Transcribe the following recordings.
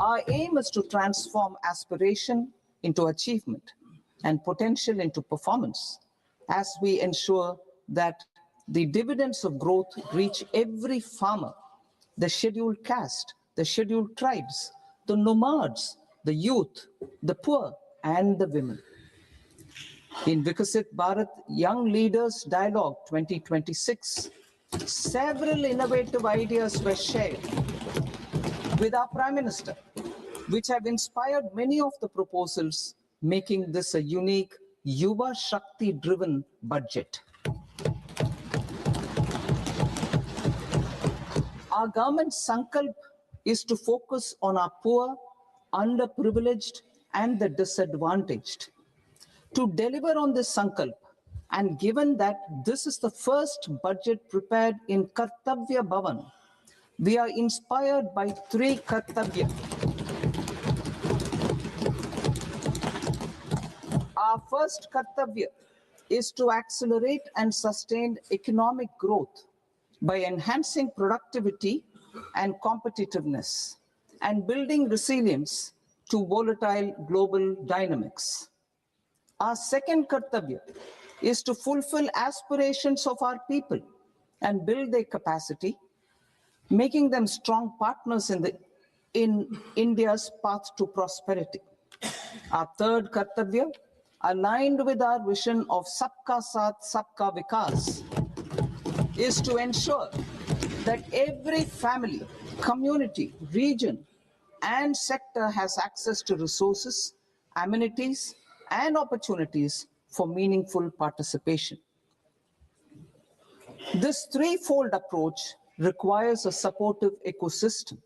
Our aim is to transform aspiration into achievement and potential into performance as we ensure that the dividends of growth reach every farmer, the scheduled caste, the scheduled tribes, the nomads, the youth, the poor, and the women. In Viksit Bharat Young Leaders Dialogue 2026, several innovative ideas were shared with our Prime Minister, which have inspired many of the proposals, making this a unique Yuva Shakti-driven budget. Our government's sankalp is to focus on our poor, underprivileged, and the disadvantaged. To deliver on this sankalp, and given that this is the first budget prepared in Kartavya Bhavan, we are inspired by three Kartavya. Our first Kartavya is to accelerate and sustain economic growth by enhancing productivity and competitiveness and building resilience to volatile global dynamics. Our second Kartavya is to fulfill aspirations of our people and build their capacity, making them strong partners in India's path to prosperity. Our third Kartavya, aligned with our vision of Sabka Saath, Sabka Vikas, is to ensure that every family, community, region, and sector has access to resources, amenities, and opportunities for meaningful participation. This threefold approach requires a supportive ecosystem.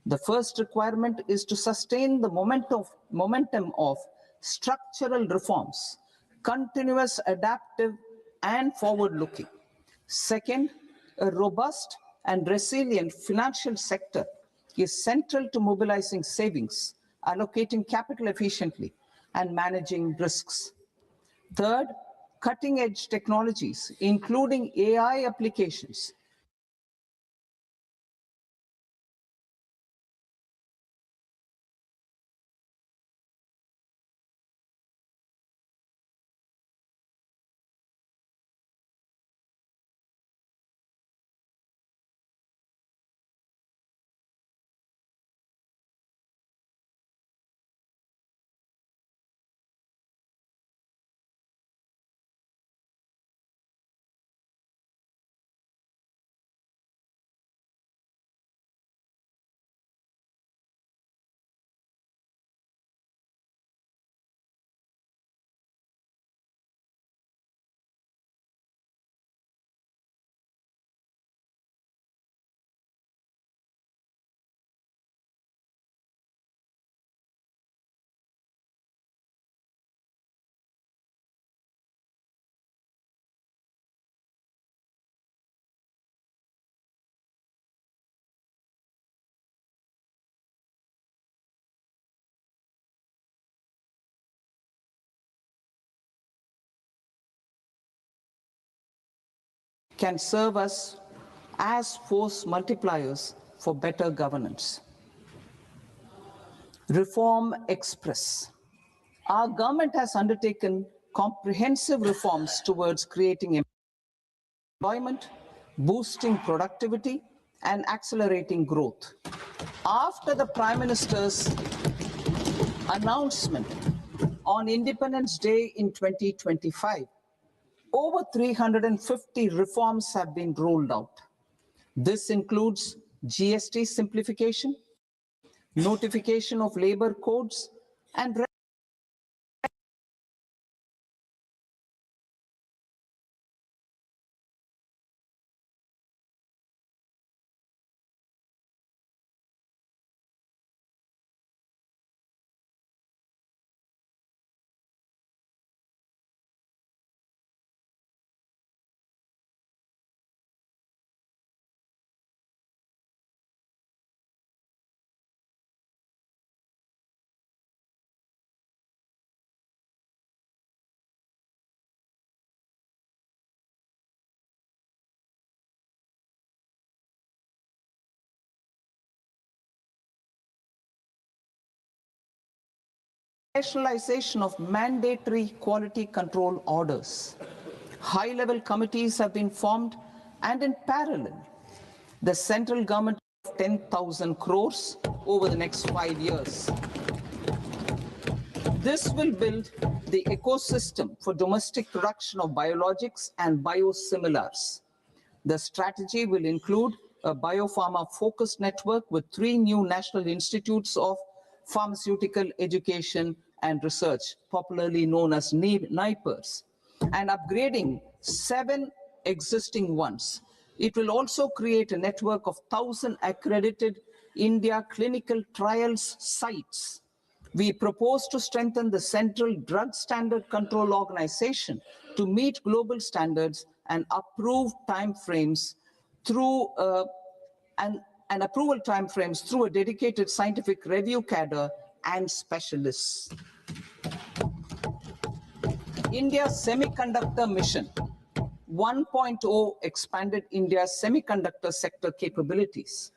The first requirement is to sustain the momentum of structural reforms, continuous, adaptive, and forward-looking. Second, a robust and resilient financial sector is central to mobilizing savings, allocating capital efficiently, and managing risks. Third, cutting-edge technologies, including AI applications, can serve us as force multipliers for better governance. Reform Express. Our government has undertaken comprehensive reforms towards creating employment, boosting productivity, and accelerating growth. After the Prime Minister's announcement on Independence Day in 2025, over 350 reforms have been rolled out. This includes GST simplification, notification of labor codes, and Rationalization of mandatory quality control orders. High-level committees have been formed, and in parallel, the central government of 10,000 crores over the next 5 years. This will build the ecosystem for domestic production of biologics and biosimilars. The strategy will include a biopharma-focused network with 3 new national institutes of pharmaceutical education and research, popularly known as NIPERS, and upgrading 7 existing ones. It will also create a network of 1,000 accredited India clinical trials sites. We propose to strengthen the Central Drug Standard Control Organization to meet global standards and approve timeframes through and approval timeframes through a dedicated scientific review cadre and specialists. India's Semiconductor Mission 1.0 expanded India's semiconductor sector capabilities.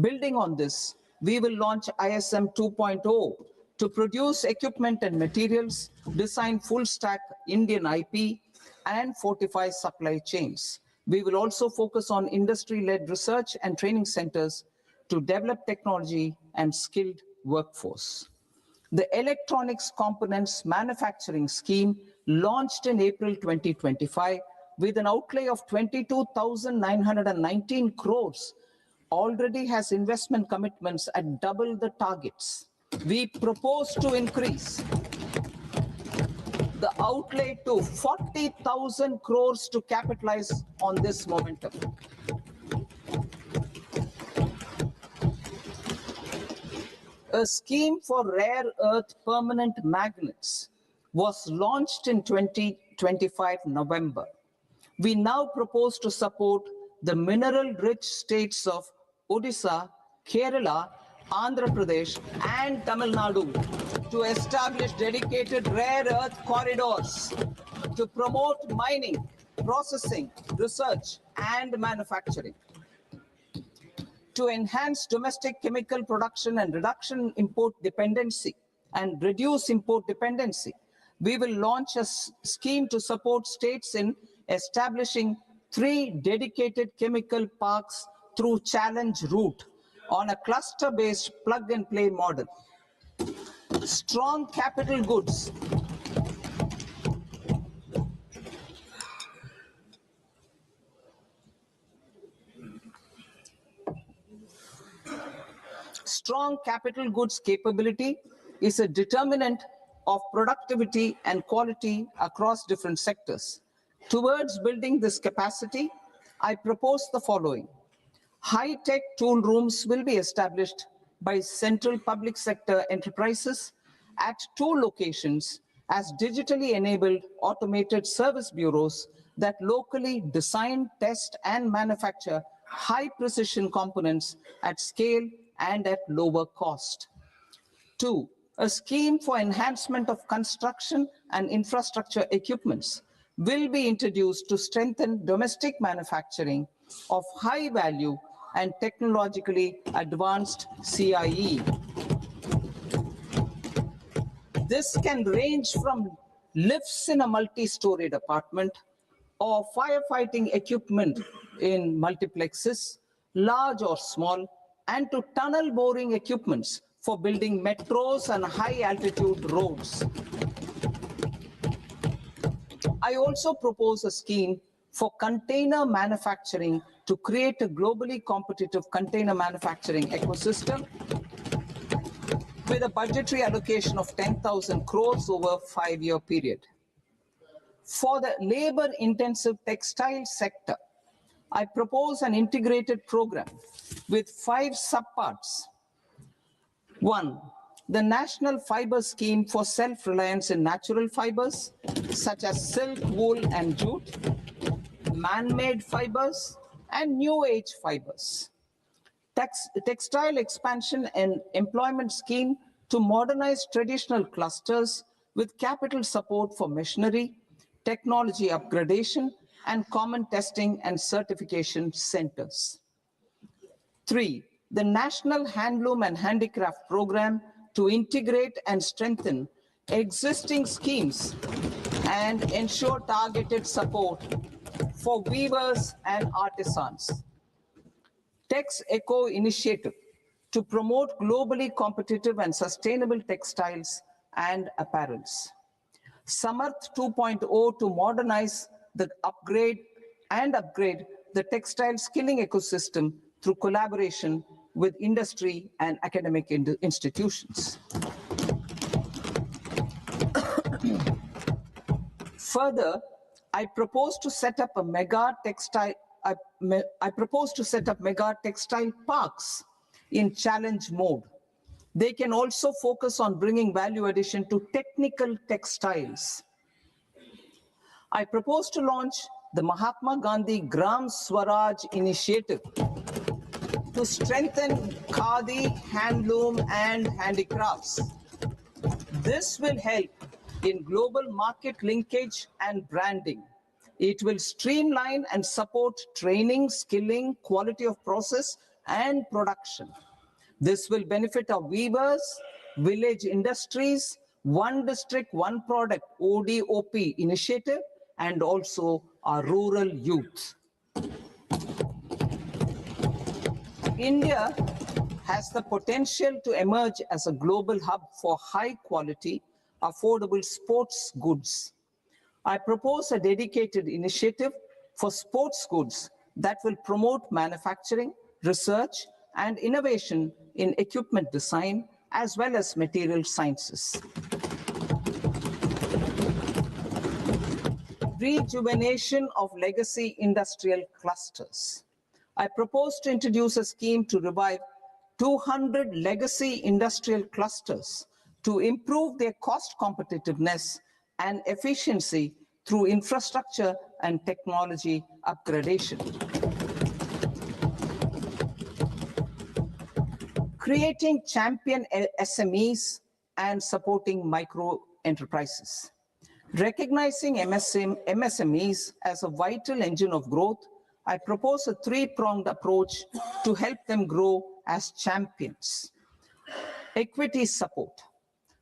Building on this, we will launch ISM 2.0 to produce equipment and materials, design full-stack Indian IP, and fortify supply chains. We will also focus on industry-led research and training centers to develop technology and skilled workforce. The Electronics Components Manufacturing Scheme, launched in April 2025 with an outlay of 22,919 crores, already has investment commitments at double the targets. We propose to increase the outlay to 40,000 crores to capitalize on this momentum. A scheme for rare earth permanent magnets was launched in 2025 November. We now propose to support the mineral-rich states of Odisha, Kerala, Andhra Pradesh, and Tamil Nadu to establish dedicated rare earth corridors to promote mining, processing, research, and manufacturing. To enhance domestic chemical production and reduction import dependency and reduce import dependency, we will launch a scheme to support states in establishing 3 dedicated chemical parks through challenge route on a cluster-based plug-and-play model. Strong capital goods. Strong capital goods capability is a determinant of productivity and quality across different sectors. Towards building this capacity, I propose the following. High-tech tool rooms will be established by central public sector enterprises at 2 locations as digitally enabled automated service bureaus that locally design, test, and manufacture high-precision components at scale and at lower cost. 2, a scheme for enhancement of construction and infrastructure equipments will be introduced to strengthen domestic manufacturing of high value and technologically advanced CIE. This can range from lifts in a multi-storied apartment or firefighting equipment in multiplexes, large or small, and to tunnel boring equipments for building metros and high-altitude roads. I also propose a scheme for container manufacturing to create a globally competitive container manufacturing ecosystem with a budgetary allocation of 10,000 crores over a 5-year period. For the labor-intensive textile sector, I propose an integrated program with 5 subparts. 1, the National Fiber Scheme for self-reliance in natural fibers, such as silk, wool, and jute, man-made fibers, and new age fibers. Textile expansion and employment scheme to modernize traditional clusters with capital support for machinery, technology upgradation, and common testing and certification centers. 3, the National Handloom and Handicraft Program to integrate and strengthen existing schemes and ensure targeted support for weavers and artisans. Tex Eco initiative to promote globally competitive and sustainable textiles and apparels. Samarth 2.0 to modernize the upgrade the textile skilling ecosystem through collaboration with industry and academic institutions. Further, I propose to set up mega textile parks in challenge mode. They can also focus on bringing value addition to technical textiles. I propose to launch the Mahatma Gandhi Gram Swaraj initiative to strengthen khadi, handloom, and handicrafts. This will help in global market linkage and branding. It will streamline and support training, skilling, quality of process, and production. This will benefit our weavers, village industries, one district, one product, ODOP initiative, and also our rural youth. India has the potential to emerge as a global hub for high quality, affordable sports goods. I propose a dedicated initiative for sports goods that will promote manufacturing, research, and innovation in equipment design, as well as material sciences. Rejuvenation of legacy industrial clusters. I propose to introduce a scheme to revive 200 legacy industrial clusters to improve their cost competitiveness and efficiency through infrastructure and technology upgradation. Creating champion SMEs and supporting micro enterprises. Recognizing MSMEs as a vital engine of growth, I propose a three-pronged approach to help them grow as champions. Equity support.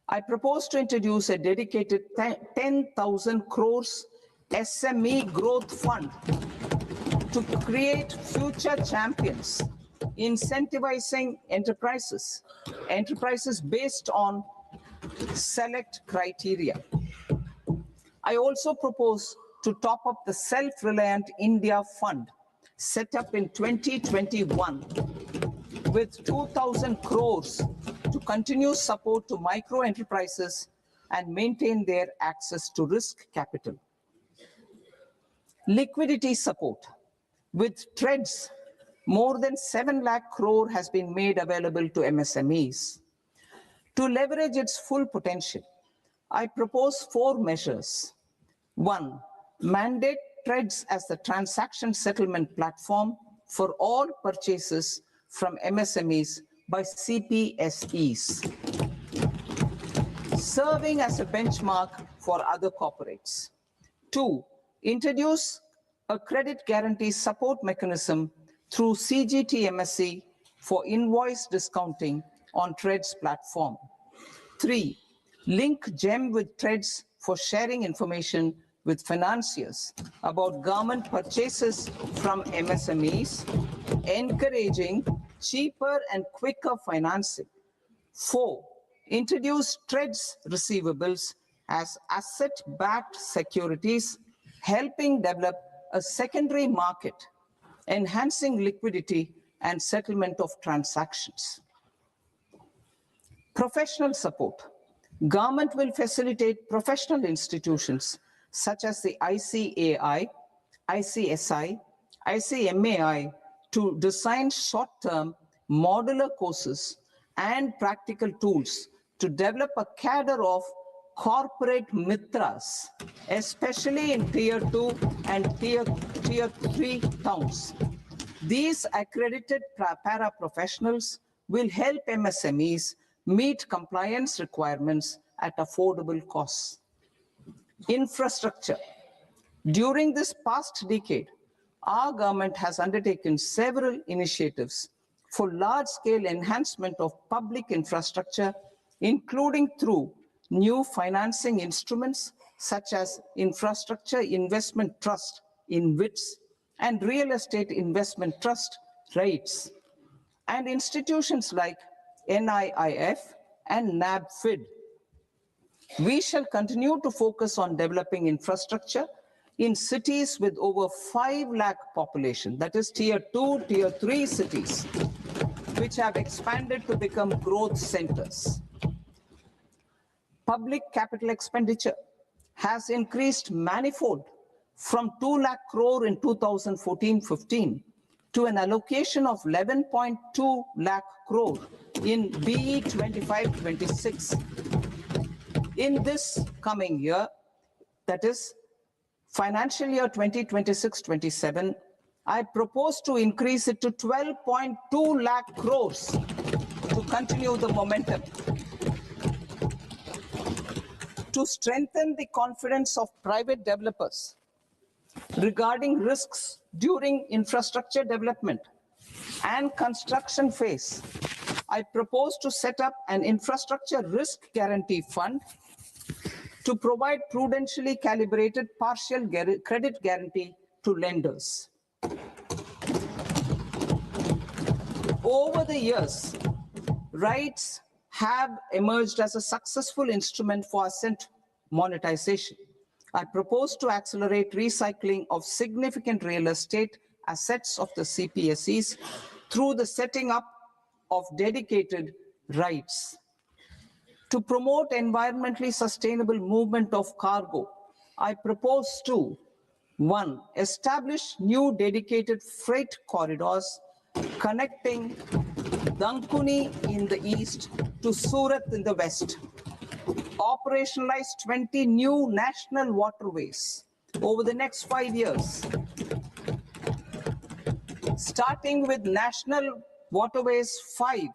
I propose to introduce a dedicated 10,000 crores SME growth fund to create future champions, incentivizing enterprises based on select criteria. I also propose to top up the Self-Reliant India Fund set up in 2021 with 2,000 crores to continue support to micro enterprises and maintain their access to risk capital. Liquidity support. With TREADS, more than 7 lakh crore has been made available to MSMEs. To leverage its full potential, I propose 4 measures. 1, mandate TREADS as the transaction settlement platform for all purchases from MSMEs by CPSEs, serving as a benchmark for other corporates. 2, introduce a credit guarantee support mechanism through CGTMSE for invoice discounting on TREADS platform. 3, link GEM with TREADS for sharing information with financiers about government purchases from MSMEs, encouraging cheaper and quicker financing. 4, introduce TREADS receivables as asset-backed securities, helping develop a secondary market, enhancing liquidity and settlement of transactions. Professional support. Government will facilitate professional institutions such as the ICAI, ICSI, ICMAI to design short-term modular courses and practical tools to develop a cadre of corporate mitras, especially in Tier 2 and Tier 3 towns. These accredited para-professionals will help MSMEs meet compliance requirements at affordable costs. Infrastructure. During this past decade, our government has undertaken several initiatives for large-scale enhancement of public infrastructure, including through new financing instruments such as Infrastructure Investment Trust (InvITs) and Real Estate Investment Trust (REITs), and institutions like NIIF and NABFID. We shall continue to focus on developing infrastructure in cities with over 5 lakh population, that is tier 2, tier 3 cities, which have expanded to become growth centers. Public capital expenditure has increased manifold from 2 lakh crore in 2014-15 to an allocation of 11.2 lakh crore in BE 25-26. In this coming year, that is financial year 2026-27, I propose to increase it to 12.2 lakh crores to continue the momentum. To strengthen the confidence of private developers regarding risks during infrastructure development and construction phase, I propose to set up an infrastructure risk guarantee fund to provide prudentially calibrated partial credit guarantee to lenders. Over the years, REITs have emerged as a successful instrument for asset monetization. I propose to accelerate recycling of significant real estate assets of the CPSEs through the setting up of dedicated REITs. To promote environmentally sustainable movement of cargo, I propose to 1. Establish new dedicated freight corridors connecting Dankuni in the east to Surat in the west. Operationalize 20 new national waterways over the next 5 years, starting with National Waterways 5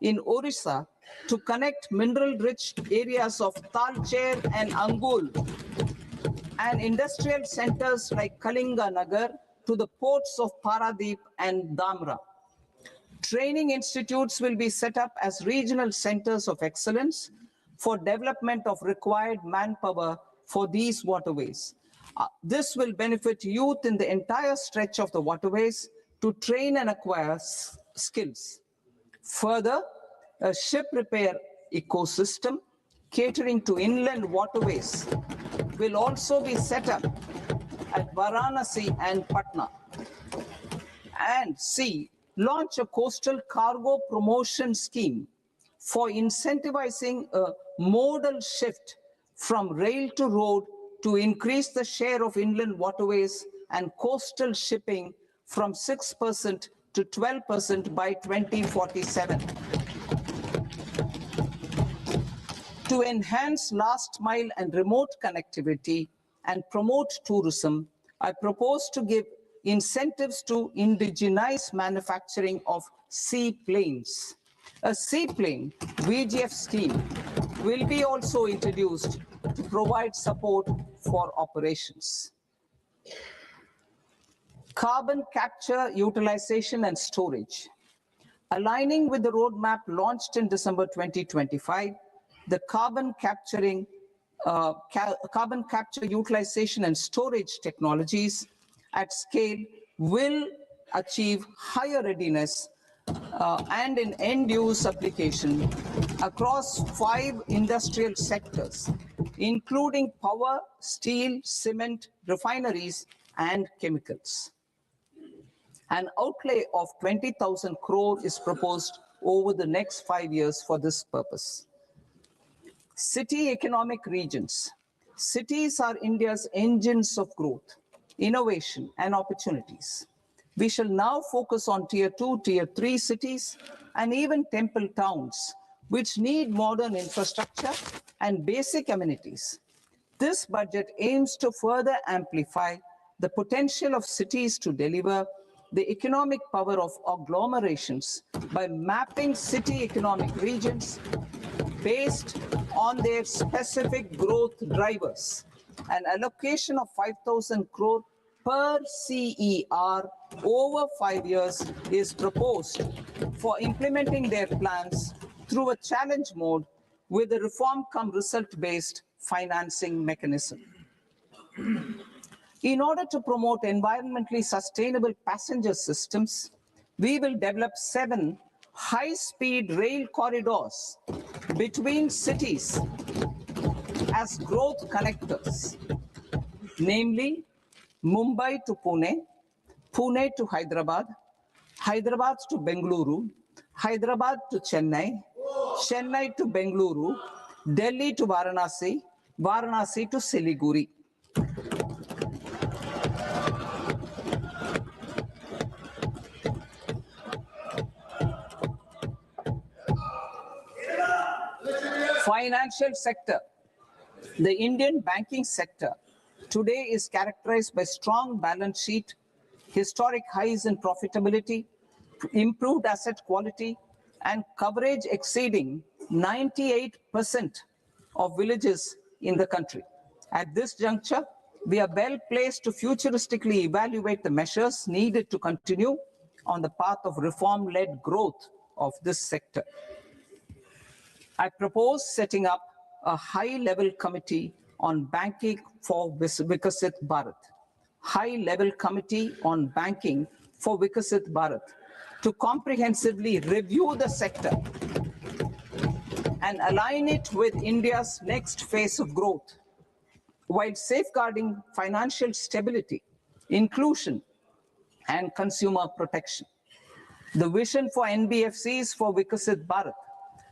in Orissa to connect mineral-rich areas of Talcher and Angul and industrial centers like Kalinga Nagar to the ports of Paradeep and Dhamra. Training institutes will be set up as regional centers of excellence for development of required manpower for these waterways. This will benefit youth in the entire stretch of the waterways to train and acquire skills. Further, a ship repair ecosystem catering to inland waterways will also be set up at Varanasi and Patna. And C, launch a coastal cargo promotion scheme for incentivizing a modal shift from rail to road to increase the share of inland waterways and coastal shipping from 6% to 12% by 2047. To enhance last mile and remote connectivity and promote tourism, I propose to give incentives to indigenize manufacturing of seaplanes. A seaplane VGF scheme will be also introduced to provide support for operations. Carbon capture, utilization, and storage. Aligning with the roadmap launched in December 2025, the carbon capture, utilization, and storage technologies at scale will achieve higher readiness and an end-use application across 5 industrial sectors, including power, steel, cement, refineries, and chemicals. An outlay of 20,000 crore is proposed over the next 5 years for this purpose. City economic regions. Cities are India's engines of growth, innovation, and opportunities. We shall now focus on tier 2, tier 3 cities, and even temple towns, which need modern infrastructure and basic amenities. This budget aims to further amplify the potential of cities to deliver the economic power of agglomerations by mapping city economic regions based on their specific growth drivers. An allocation of 5,000 crore per CER over 5 years is proposed for implementing their plans through a challenge mode with a reform cum result-based financing mechanism. In order to promote environmentally sustainable passenger systems, we will develop 7 high-speed rail corridors between cities as growth connectors, namely Mumbai to Pune, Pune to Hyderabad, Hyderabad to Bengaluru, Hyderabad to Chennai, Chennai to Bengaluru, Delhi to Varanasi, Varanasi to Siliguri. Financial sector. The Indian banking sector today is characterized by strong balance sheet, historic highs in profitability, improved asset quality, and coverage exceeding 98% of villages in the country. At this juncture, we are well placed to futuristically evaluate the measures needed to continue on the path of reform-led growth of this sector. I propose setting up a high-level committee on banking for Vikasit Bharat. High-level committee on banking for Vikasit Bharat to comprehensively review the sector and align it with India's next phase of growth, while safeguarding financial stability, inclusion, and consumer protection. The vision for NBFCs for Vikasit Bharat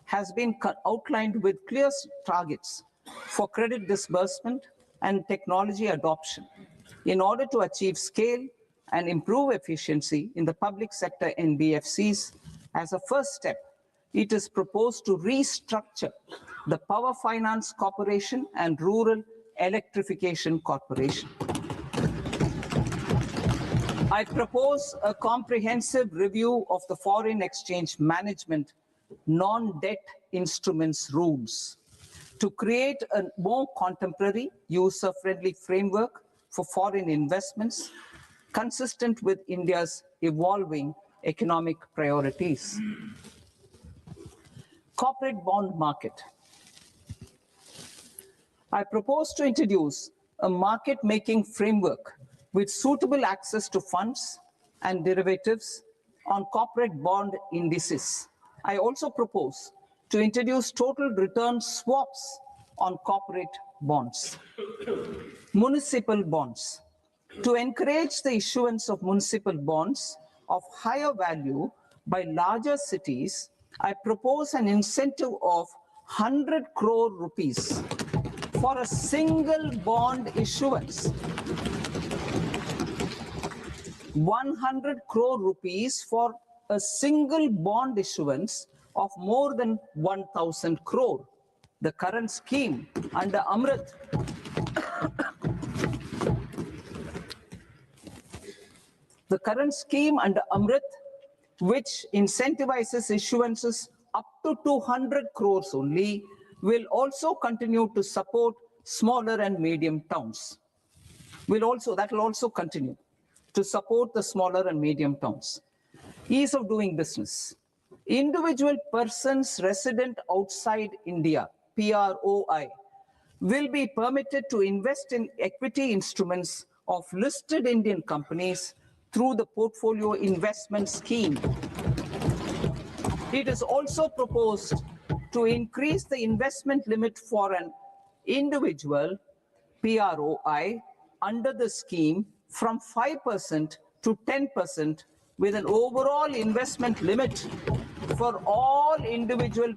has been outlined with clear targets for credit disbursement and technology adoption in order to achieve scale and improve efficiency in the public sector NBFCs. As a first step, it is proposed to restructure the Power Finance Corporation and Rural Electrification Corporation. I propose a comprehensive review of the foreign exchange management non-debt instruments rules to create a more contemporary, user-friendly framework for foreign investments consistent with India's evolving economic priorities. Corporate bond market. I propose to introduce a market-making framework with suitable access to funds and derivatives on corporate bond indices. I also propose to introduce total return swaps on corporate bonds. Municipal bonds. To encourage the issuance of municipal bonds of higher value by larger cities, I propose an incentive of 100 crore rupees for a single bond issuance. 100 crore rupees for a single bond issuance of more than 1,000 crore. The current scheme under Amrit which incentivizes issuances up to 200 crores only, will also continue to support smaller and medium towns. That will also continue to support the smaller and medium towns. Ease of doing business. Individual persons resident outside India, PROI, will be permitted to invest in equity instruments of listed Indian companies through the Portfolio Investment Scheme. It is also proposed to increase the investment limit for an individual PROI under the scheme from 5% to 10%, with an overall investment limit for all individual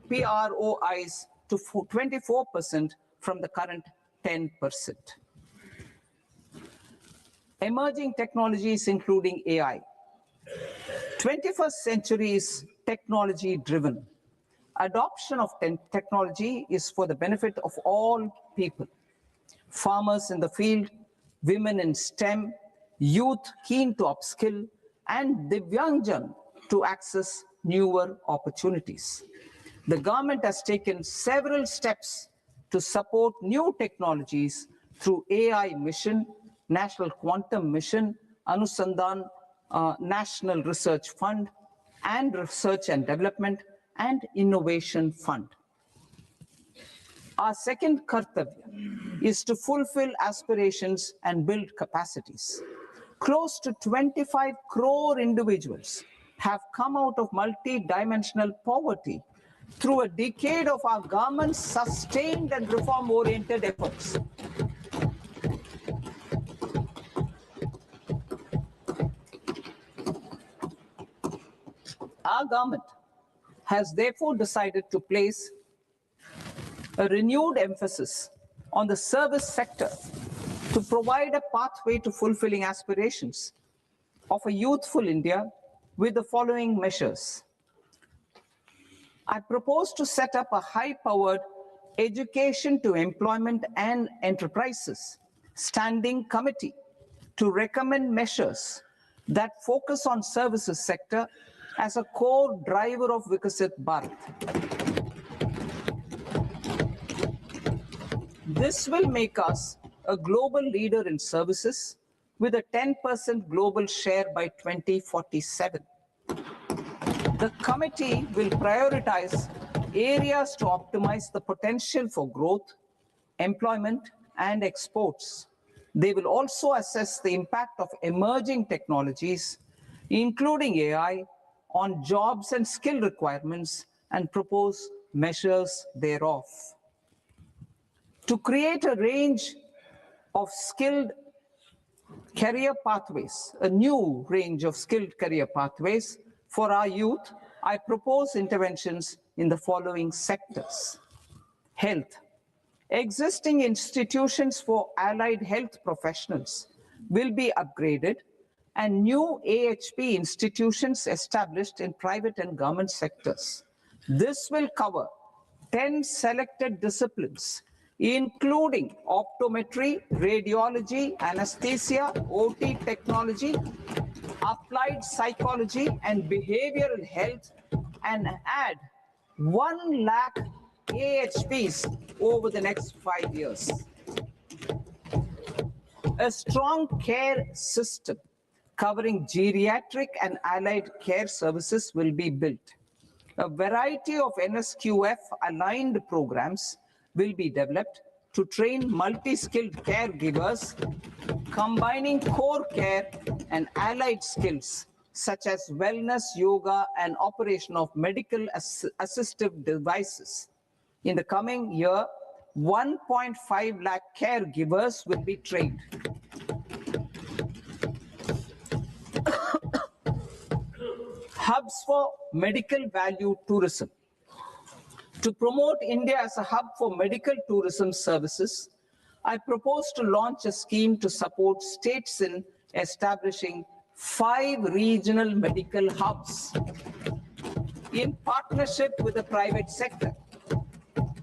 PROIs to 24% from the current 10%. Emerging technologies including AI. 21st century is technology-driven. Adoption of technology is for the benefit of all people. Farmers in the field, women in STEM, youth keen to upskill, and Divyangjan to access newer opportunities. The government has taken several steps to support new technologies through AI Mission, National Quantum Mission, Anusandhan National Research Fund, and Research and Development and Innovation Fund. Our second kartavya is to fulfill aspirations and build capacities. Close to 25 crore individuals have come out of multi-dimensional poverty through a decade of our government's sustained and reform-oriented efforts. Our government has therefore decided to place a renewed emphasis on the service sector to provide a pathway to fulfilling aspirations of a youthful India with the following measures. I propose to set up a high-powered education to employment and enterprises standing committee to recommend measures that focus on services sector as a core driver of Vikasit Bharat. This will make us a global leader in services with a 10% global share by 2047. The committee will prioritize areas to optimize the potential for growth, employment, and exports. They will also assess the impact of emerging technologies, including AI, on jobs and skill requirements and propose measures thereof. To create a range of skilled career pathways, a new range of skilled career pathways for our youth, I propose interventions in the following sectors. Health. Existing institutions for allied health professionals will be upgraded and new AHP institutions established in private and government sectors. This will cover 10 selected disciplines, including optometry, radiology, anesthesia, OT technology, applied psychology, and behavioral health, and add 1 lakh AHPs over the next 5 years. A strong care system covering geriatric and allied care services will be built. A variety of NSQF-aligned programs will be developed to train multi-skilled caregivers, combining core care and allied skills such as wellness, yoga, and operation of medical assistive devices. In the coming year, 1.5 lakh caregivers will be trained. Hubs for medical value tourism. To promote India as a hub for medical tourism services, I propose to launch a scheme to support states in establishing 5 regional medical hubs in partnership with the private sector.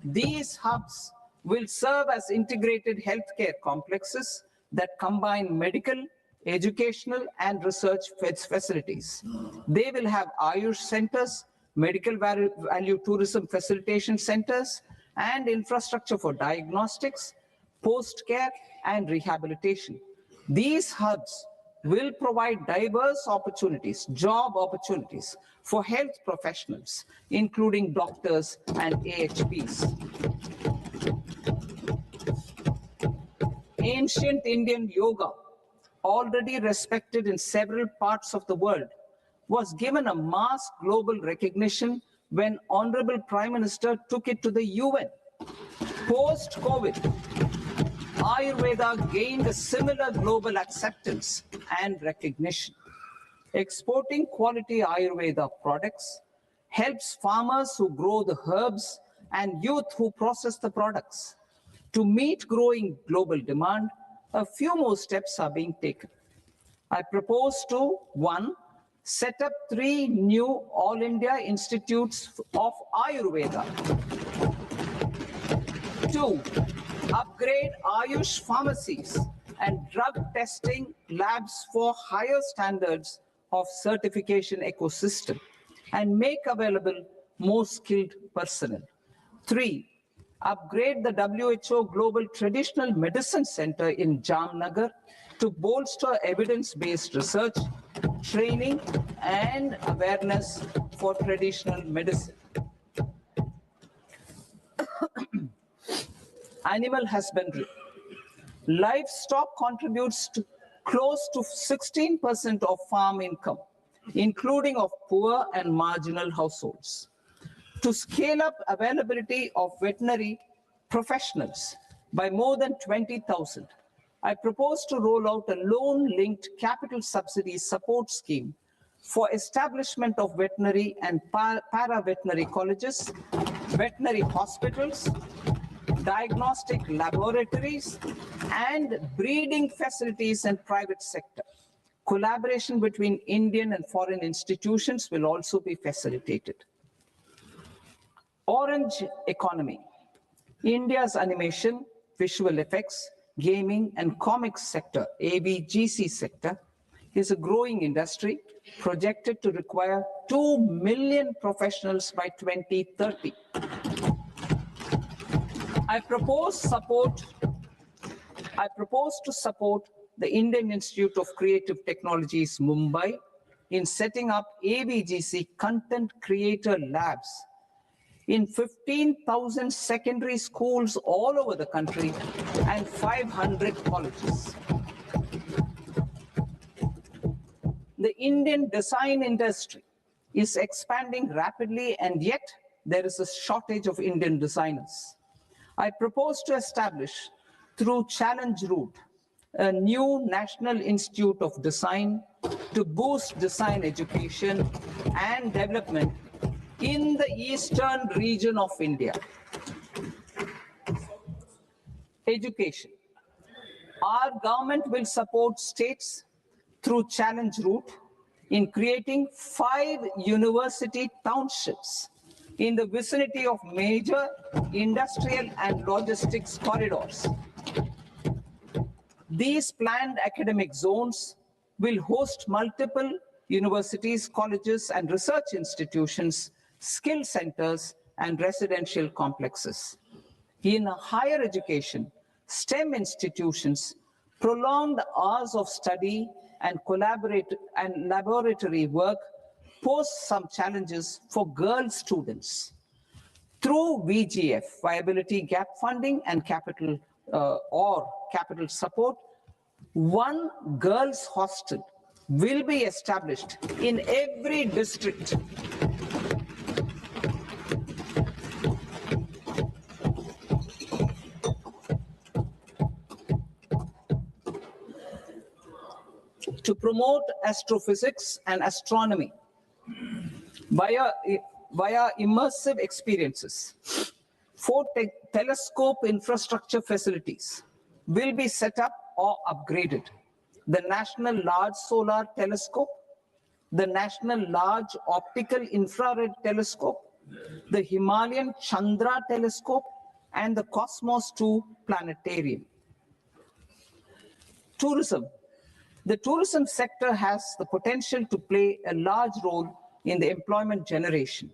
These hubs will serve as integrated healthcare complexes that combine medical, educational, and research facilities. They will have Ayush centers, medical value tourism facilitation centers, and infrastructure for diagnostics, post-care, and rehabilitation. These hubs will provide diverse opportunities, job opportunities for health professionals, including doctors and AHPs. Ancient Indian yoga, already respected in several parts of the world, was given a mass global recognition when Honorable Prime Minister took it to the UN. Post-COVID, Ayurveda gained a similar global acceptance and recognition. Exporting quality Ayurveda products helps farmers who grow the herbs and youth who process the products. To meet growing global demand, a few more steps are being taken. I propose to, 1, set up 3 new All India Institutes of Ayurveda. 2, upgrade Ayush pharmacies and drug testing labs for higher standards of certification ecosystem and make available more skilled personnel. 3, upgrade the WHO Global Traditional Medicine Center in Jamnagar to bolster evidence-based research, training, and awareness for traditional medicine. animal husbandry. Livestock contributes to close to 16% of farm income, including of poor and marginal households. To scale up availability of veterinary professionals by more than 20,000, I propose to roll out a loan-linked capital subsidy support scheme for establishment of veterinary and para-veterinary colleges, veterinary hospitals, diagnostic laboratories, and breeding facilities in private sector. Collaboration between Indian and foreign institutions will also be facilitated. Orange economy. India's animation, visual effects, gaming and comics sector, AVGC sector, is a growing industry projected to require 2 million professionals by 2030. I propose to support the Indian Institute of Creative Technologies, Mumbai, in setting up AVGC content creator labs in 15,000 secondary schools all over the country and 500 colleges. The Indian design industry is expanding rapidly, and yet there is a shortage of Indian designers. I propose to establish, through Challenge Route, a new National Institute of Design to boost design education and development in the eastern region of India. Education. Our government will support states through Challenge Route in creating 5 university townships in the vicinity of major industrial and logistics corridors. These planned academic zones will host multiple universities, colleges, and research institutions, skill centers, and residential complexes. In higher education, STEM institutions, prolonged hours of study and laboratory work pose some challenges for girl students. Through VGF, Viability Gap Funding and capital support, one girls' hostel will be established in every district. To promote astrophysics and astronomy via immersive experiences. 4 telescope infrastructure facilities will be set up or upgraded. The National Large Solar Telescope, the National Large Optical Infrared Telescope, the Himalayan Chandra Telescope, and the Cosmos 2 Planetarium. Tourism. The tourism sector has the potential to play a large role in the employment generation,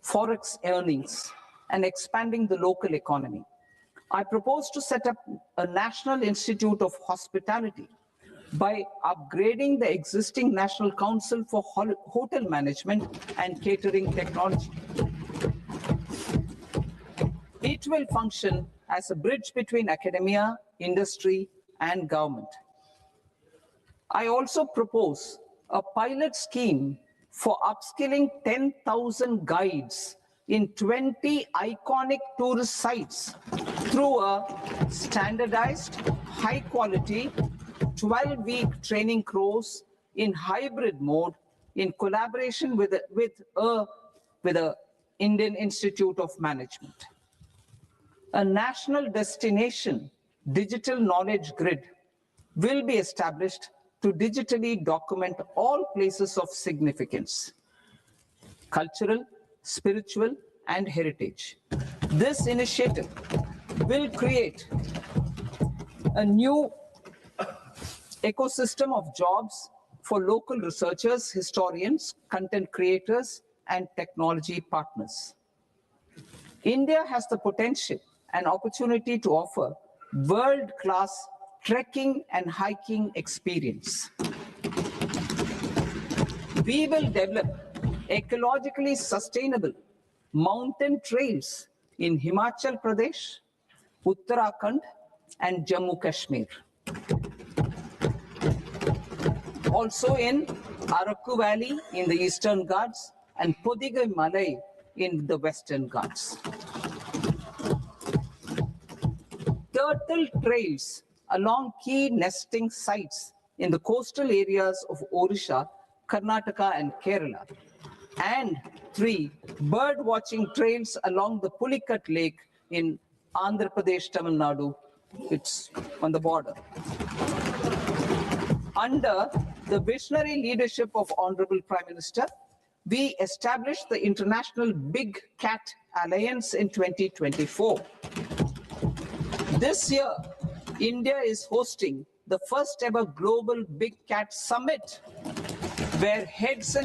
forex earnings, and expanding the local economy. I propose to set up a National Institute of Hospitality by upgrading the existing National Council for Hotel Management and Catering Technology. It will function as a bridge between academia, industry, and government. I also propose a pilot scheme for upskilling 10,000 guides in 20 iconic tourist sites through a standardized, high-quality, 12-week training course in hybrid mode in collaboration with the Indian Institute of Management. A national destination digital knowledge grid will be established to digitally document all places of significance, cultural, spiritual, and heritage. This initiative will create a new ecosystem of jobs for local researchers, historians, content creators, and technology partners. India has the potential and opportunity to offer world-class trekking and hiking experience. We will develop ecologically sustainable mountain trails in Himachal Pradesh, Uttarakhand, and Jammu Kashmir. Also in Araku Valley in the Eastern Ghats and Podigai Malai in the Western Ghats. Turtle trails along key nesting sites in the coastal areas of Odisha, Karnataka, and Kerala. And 3, bird watching trails along the Pulikat Lake in Andhra Pradesh, Tamil Nadu. It's on the border. Under the visionary leadership of Honorable Prime Minister, we established the International Big Cat Alliance in 2024. This year, India is hosting the first ever Global Big Cat Summit, where heads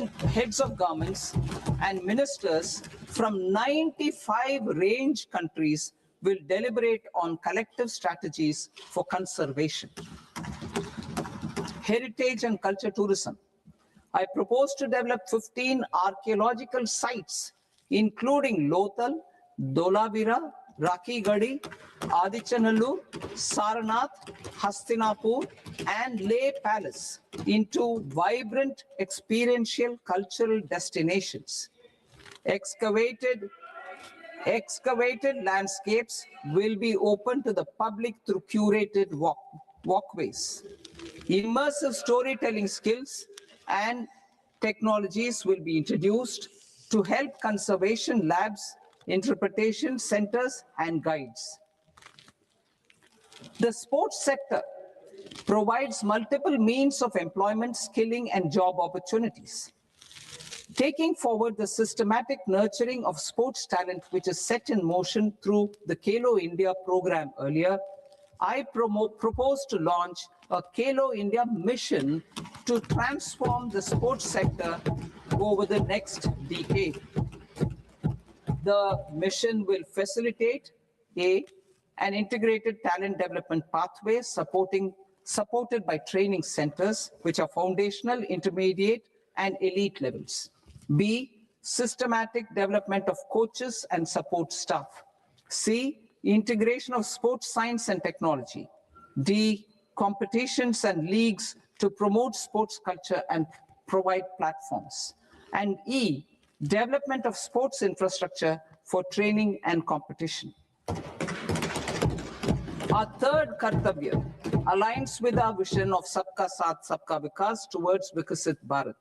of governments and ministers from 95 range countries will deliberate on collective strategies for conservation. Heritage and culture tourism. I propose to develop 15 archaeological sites, including Lothal, Dholavira, Rakhi Gadi, Adichanallur, Saranath, Hastinapur, and Leh Palace into vibrant experiential cultural destinations. Excavated landscapes will be open to the public through curated walkways. Immersive storytelling skills and technologies will be introduced to help conservation labs, interpretation centers, and guides. The sports sector provides multiple means of employment, skilling, and job opportunities. Taking forward the systematic nurturing of sports talent, which is set in motion through the Khelo India program earlier, I propose to launch a Khelo India mission to transform the sports sector over the next decade. The mission will facilitate an integrated talent development pathway supported by training centers, which are foundational, intermediate, and elite levels. B, systematic development of coaches and support staff. C, integration of sports science and technology. D, competitions and leagues to promote sports culture and provide platforms. And E, development of sports infrastructure for training and competition. Our third Kartavya aligns with our vision of Sabka Saath, Sabka Vikas towards Vikasit Bharat.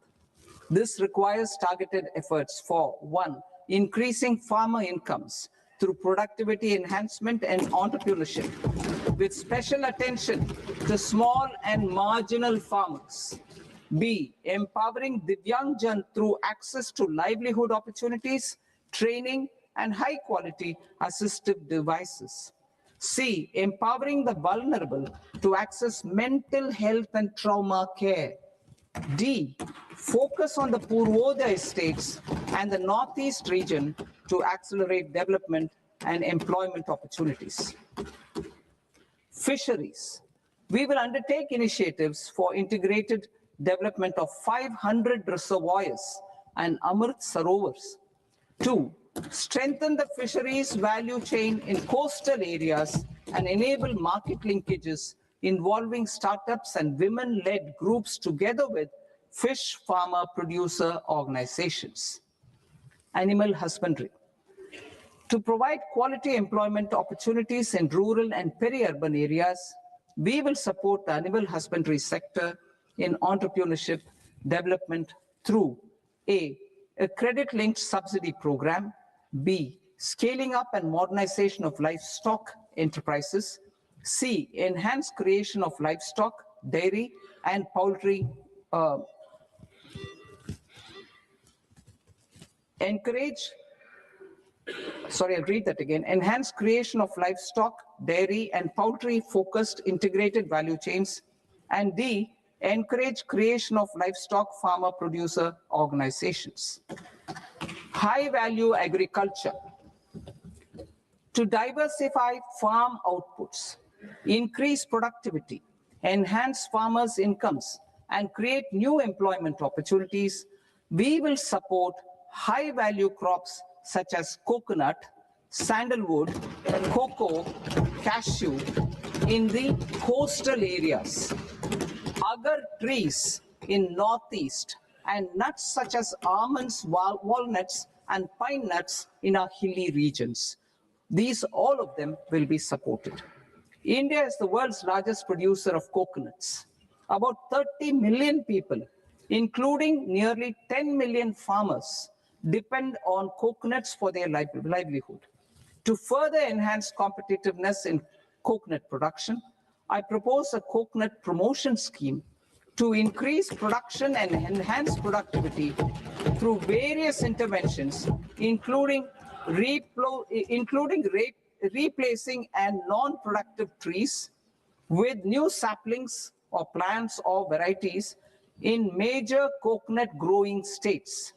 This requires targeted efforts for 1, increasing farmer incomes through productivity enhancement and entrepreneurship, with special attention to small and marginal farmers. B, empowering Divyangjan through access to livelihood opportunities, training, and high-quality assistive devices. C, empowering the vulnerable to access mental health and trauma care. D, focus on the Purvodaya states and the Northeast region to accelerate development and employment opportunities. Fisheries. We will undertake initiatives for integrated development of 500 reservoirs and Amrit Sarovars. 2, strengthen the fisheries value chain in coastal areas and enable market linkages involving startups and women-led groups together with fish farmer producer organizations. Animal husbandry. To provide quality employment opportunities in rural and peri-urban areas, we will support the animal husbandry sector in entrepreneurship development through A, credit-linked subsidy program, B, scaling up and modernization of livestock enterprises, C, enhanced creation of livestock, dairy, and poultry, enhanced creation of livestock, dairy, and poultry-focused integrated value chains, and D, encourage creation of livestock farmer producer organizations. High-value agriculture. To diversify farm outputs, increase productivity, enhance farmers' incomes, and create new employment opportunities, we will support high-value crops such as coconut, sandalwood, cocoa, cashew in the coastal areas, agar trees in northeast, and nuts such as almonds, walnuts, and pine nuts in our hilly regions. These, all of them, will be supported. India is the world's largest producer of coconuts. About 30 million people, including nearly 10 million farmers, depend on coconuts for their livelihood. To further enhance competitiveness in coconut production, I propose a coconut promotion scheme to increase production and enhance productivity through various interventions, including replacing and non-productive trees with new saplings or plants or varieties in major coconut growing states.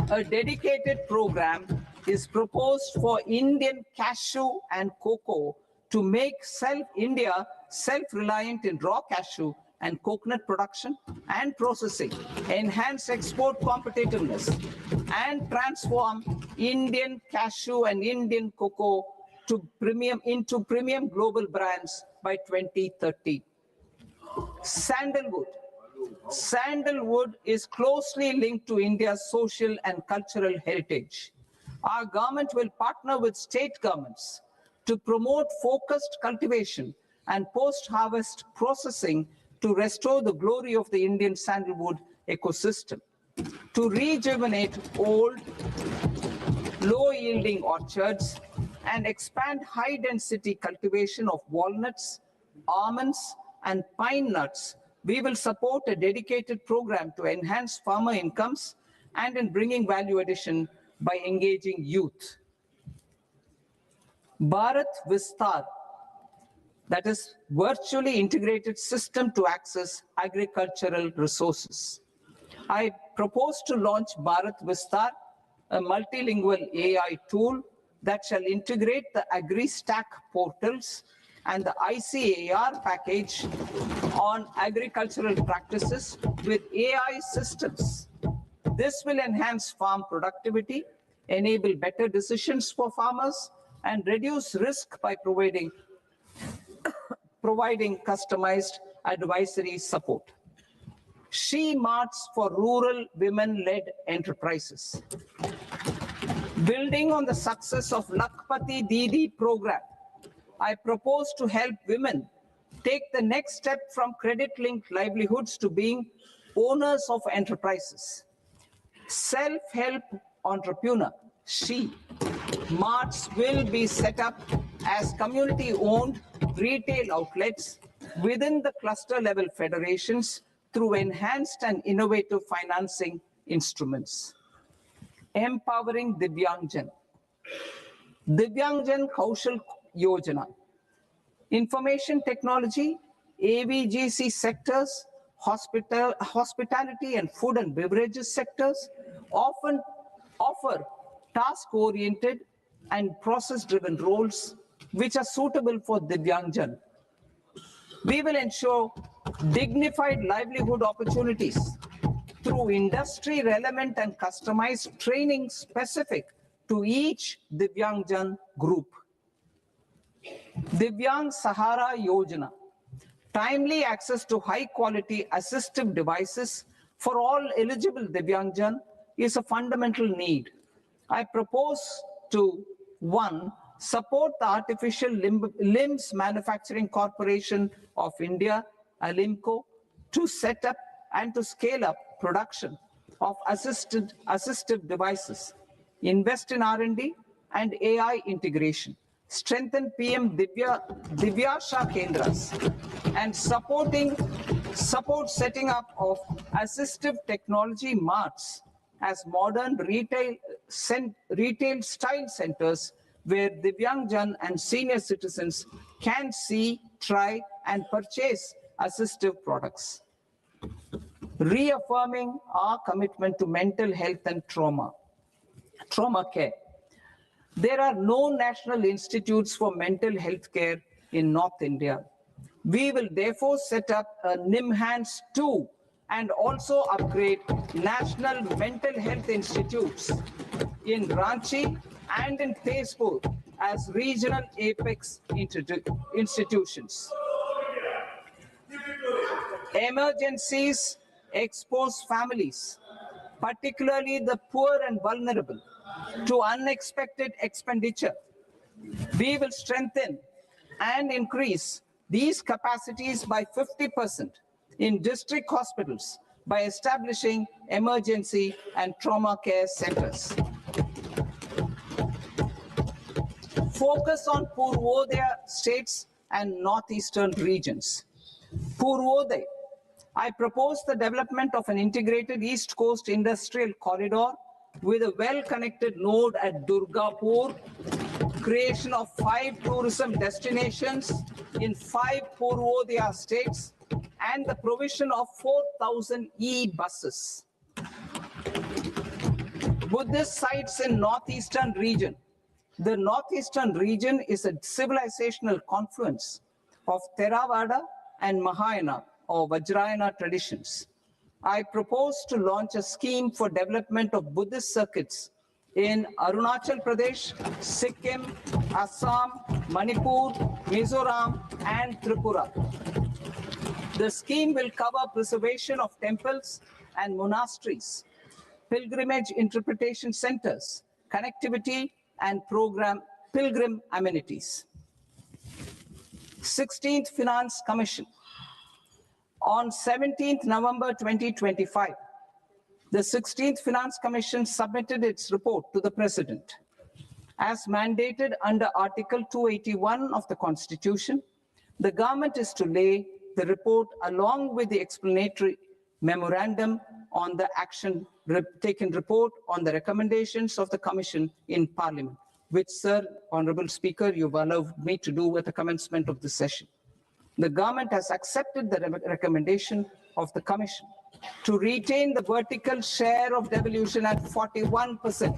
A dedicated program is proposed for Indian cashew and cocoa to make India self-reliant in raw cashew and coconut production and processing, enhance export competitiveness, and transform Indian cashew and Indian cocoa into premium global brands by 2030. Sandalwood. Sandalwood is closely linked to India's social and cultural heritage. Our government will partner with state governments to promote focused cultivation and post-harvest processing to restore the glory of the Indian sandalwood ecosystem, to rejuvenate old, low-yielding orchards, and expand high-density cultivation of walnuts, almonds, and pine nuts. We will support a dedicated program to enhance farmer incomes and in bringing value addition by engaging youth. Bharat Vistar, that is virtually integrated system to access agricultural resources. I propose to launch Bharat Vistar, a multilingual AI tool that shall integrate the AgriStack portals and the ICAR package on agricultural practices with AI systems. This will enhance farm productivity, enable better decisions for farmers, and reduce risk by providing customized advisory support. She Marts for rural women-led enterprises. Building on the success of Lakpati Didi program, I propose to help women take the next step from credit-linked livelihoods to being owners of enterprises. Self-help entrepreneur, She Marts will be set up as community-owned retail outlets within the cluster-level federations through enhanced and innovative financing instruments. Empowering Divyangjan. Divyangjan Kaushal Yojana. Information technology, AVGC sectors, hospitality and food and beverages sectors often offer task-oriented and process-driven roles which are suitable for Divyangjan. We will ensure dignified livelihood opportunities through industry-relevant and customized training specific to each Divyangjan group. Divyang Sahara Yojana. Timely access to high-quality assistive devices for all eligible Divyangjan is a fundamental need. I propose to, 1, support the Artificial Limbs Manufacturing Corporation of India, ALIMCO, to set up and to scale up production of assistive devices, invest in R&D and AI integration, strengthen PM Divyasha Kendras, and support setting up of assistive technology marts as modern retail style centers where Divyangjan and senior citizens can see, try, and purchase assistive products. Reaffirming our commitment to mental health and trauma care. There are no national institutes for mental health care in North India. We will therefore set up a NIMHANS 2 and also upgrade national mental health institutes in Ranchi and in Tezpur as regional apex institutions. Emergencies expose families, particularly the poor and vulnerable, to unexpected expenditure. We will strengthen and increase these capacities by 50% in district hospitals by establishing emergency and trauma care centers. Focus on Purvodaya states and northeastern regions. Purvodaya, I propose the development of an integrated East Coast industrial corridor with a well-connected node at Durgapur, creation of 5 tourism destinations in 5 Purvodaya states, and the provision of 4,000 e-buses. Buddhist sites in northeastern region. The northeastern region is a civilizational confluence of Theravada and Mahayana or Vajrayana traditions. I propose to launch a scheme for development of Buddhist circuits in Arunachal Pradesh, Sikkim, Assam, Manipur, Mizoram, and Tripura. The scheme will cover preservation of temples and monasteries, pilgrimage interpretation centers, connectivity, and pilgrim amenities. 16th Finance Commission. On 17th November 2025, the 16th Finance Commission submitted its report to the President. As mandated under Article 281 of the Constitution, the government is to lay the report along with the explanatory memorandum on the action taken report on the recommendations of the Commission in Parliament, which, Sir, Honorable Speaker, you've allowed me to do at the commencement of the session. The government has accepted the recommendation of the Commission to retain the vertical share of devolution at 41%.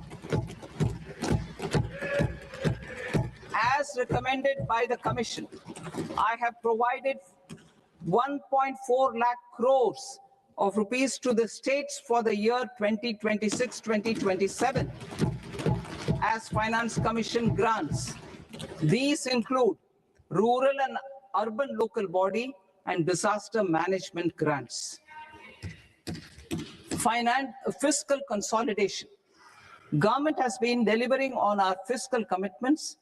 As recommended by the Commission, I have provided 1.4 lakh crores of rupees to the states for the year 2026-2027 as Finance Commission grants. These include rural and urban local body and disaster management grants. Fiscal consolidation. Government has been delivering on our fiscal commitments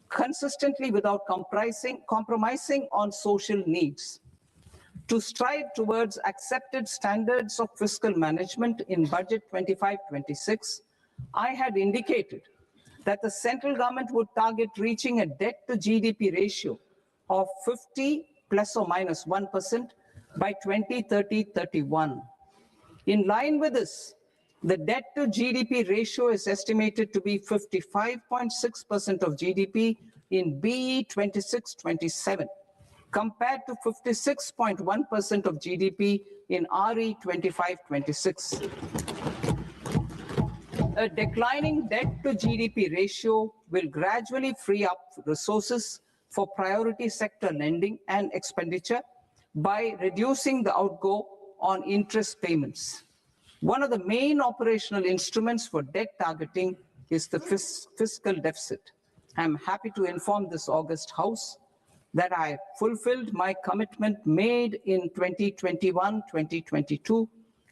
consistently without compromising on social needs. To strive towards accepted standards of fiscal management in Budget 25-26, I had indicated that the central government would target reaching a debt to GDP ratio of 50 plus or minus 1% by 2030-31. In line with this, the debt to GDP ratio is estimated to be 55.6% of GDP in BE 26-27, compared to 56.1% of GDP in RE 25-26. A declining debt to GDP ratio will gradually free up resources for priority sector lending and expenditure by reducing the outgo on interest payments. One of the main operational instruments for debt targeting is the fiscal deficit. I'm happy to inform this august House that I fulfilled my commitment made in 2021-2022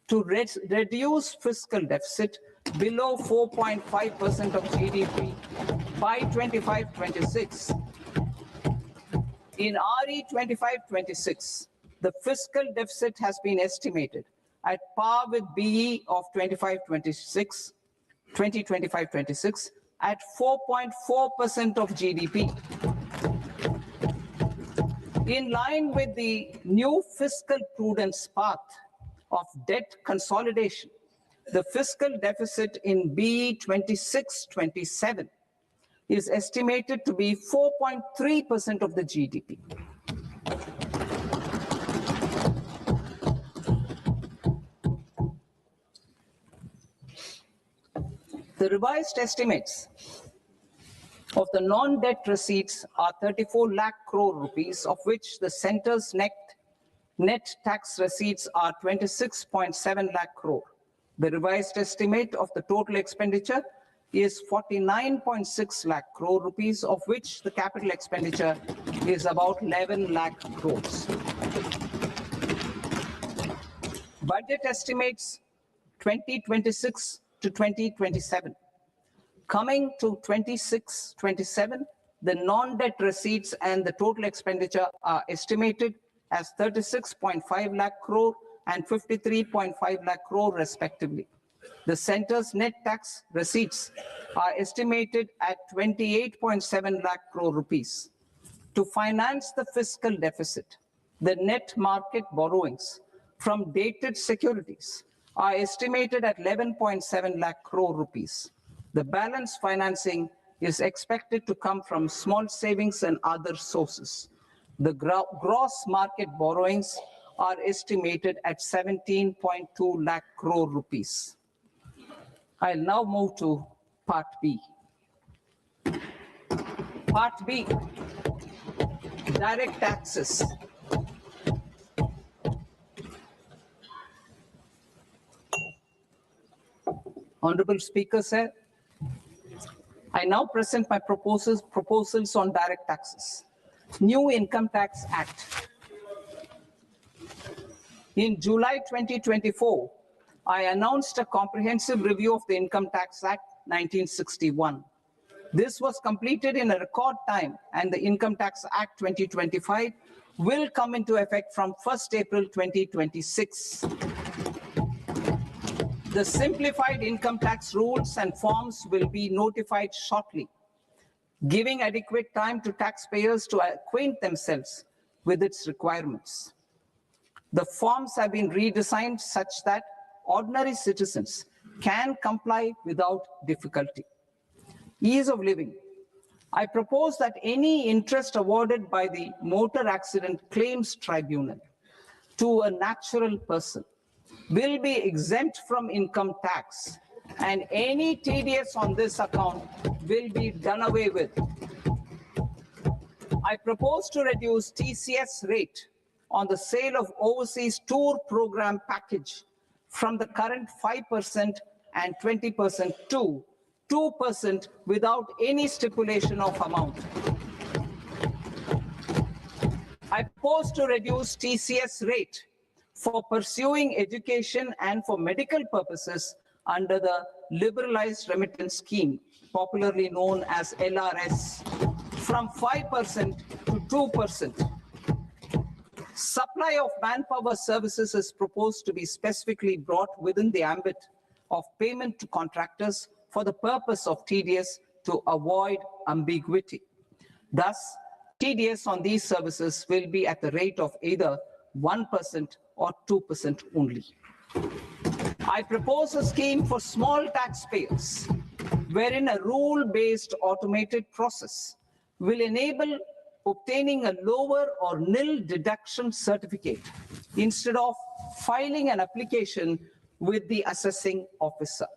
to reduce fiscal deficit below 4.5% of GDP by 25-26. In RE 25-26, the fiscal deficit has been estimated at par with BE of 2025-26 at 4.4% of GDP. In line with the new fiscal prudence path of debt consolidation, the fiscal deficit in BE 26-27 is estimated to be 4.3% of the GDP. The revised estimates of the non-debt receipts are 34 lakh crore rupees, of which the center's net tax receipts are 26.7 lakh crore. The revised estimate of the total expenditure is 49.6 lakh crore rupees, of which the capital expenditure is about 11 lakh crores. Budget estimates 2026 to 2027. Coming to 26-27, the non-debt receipts and the total expenditure are estimated as 36.5 lakh crore and 53.5 lakh crore respectively. The centre's net tax receipts are estimated at 28.7 lakh crore rupees. To finance the fiscal deficit, the net market borrowings from dated securities are estimated at 11.7 lakh crore rupees. The balance financing is expected to come from small savings and other sources. The gross market borrowings are estimated at 17.2 lakh crore rupees. I'll now move to Part B. Part B, direct taxes. Honorable Speaker, sir, I now present my proposals on direct taxes. New Income Tax Act. In July 2024, I announced a comprehensive review of the Income Tax Act 1961. This was completed in a record time, and the Income Tax Act 2025 will come into effect from 1st April 2026. The simplified income tax rules and forms will be notified shortly, giving adequate time to taxpayers to acquaint themselves with its requirements. The forms have been redesigned such that ordinary citizens can comply without difficulty. Ease of living. I propose that any interest awarded by the Motor Accident Claims Tribunal to a natural person will be exempt from income tax, and any TDS on this account will be done away with. I propose to reduce TCS rate on the sale of overseas tour program package from the current 5% and 20% to 2% without any stipulation of amount. I propose to reduce TCS rate for pursuing education and for medical purposes under the Liberalized Remittance Scheme, popularly known as LRS, from 5% to 2%. Supply of manpower services is proposed to be specifically brought within the ambit of payment to contractors for the purpose of TDS to avoid ambiguity. Thus, TDS on these services will be at the rate of either 1% or 2% only. I propose a scheme for small taxpayers, wherein a rule-based automated process will enable obtaining a lower or nil deduction certificate instead of filing an application with the assessing officer.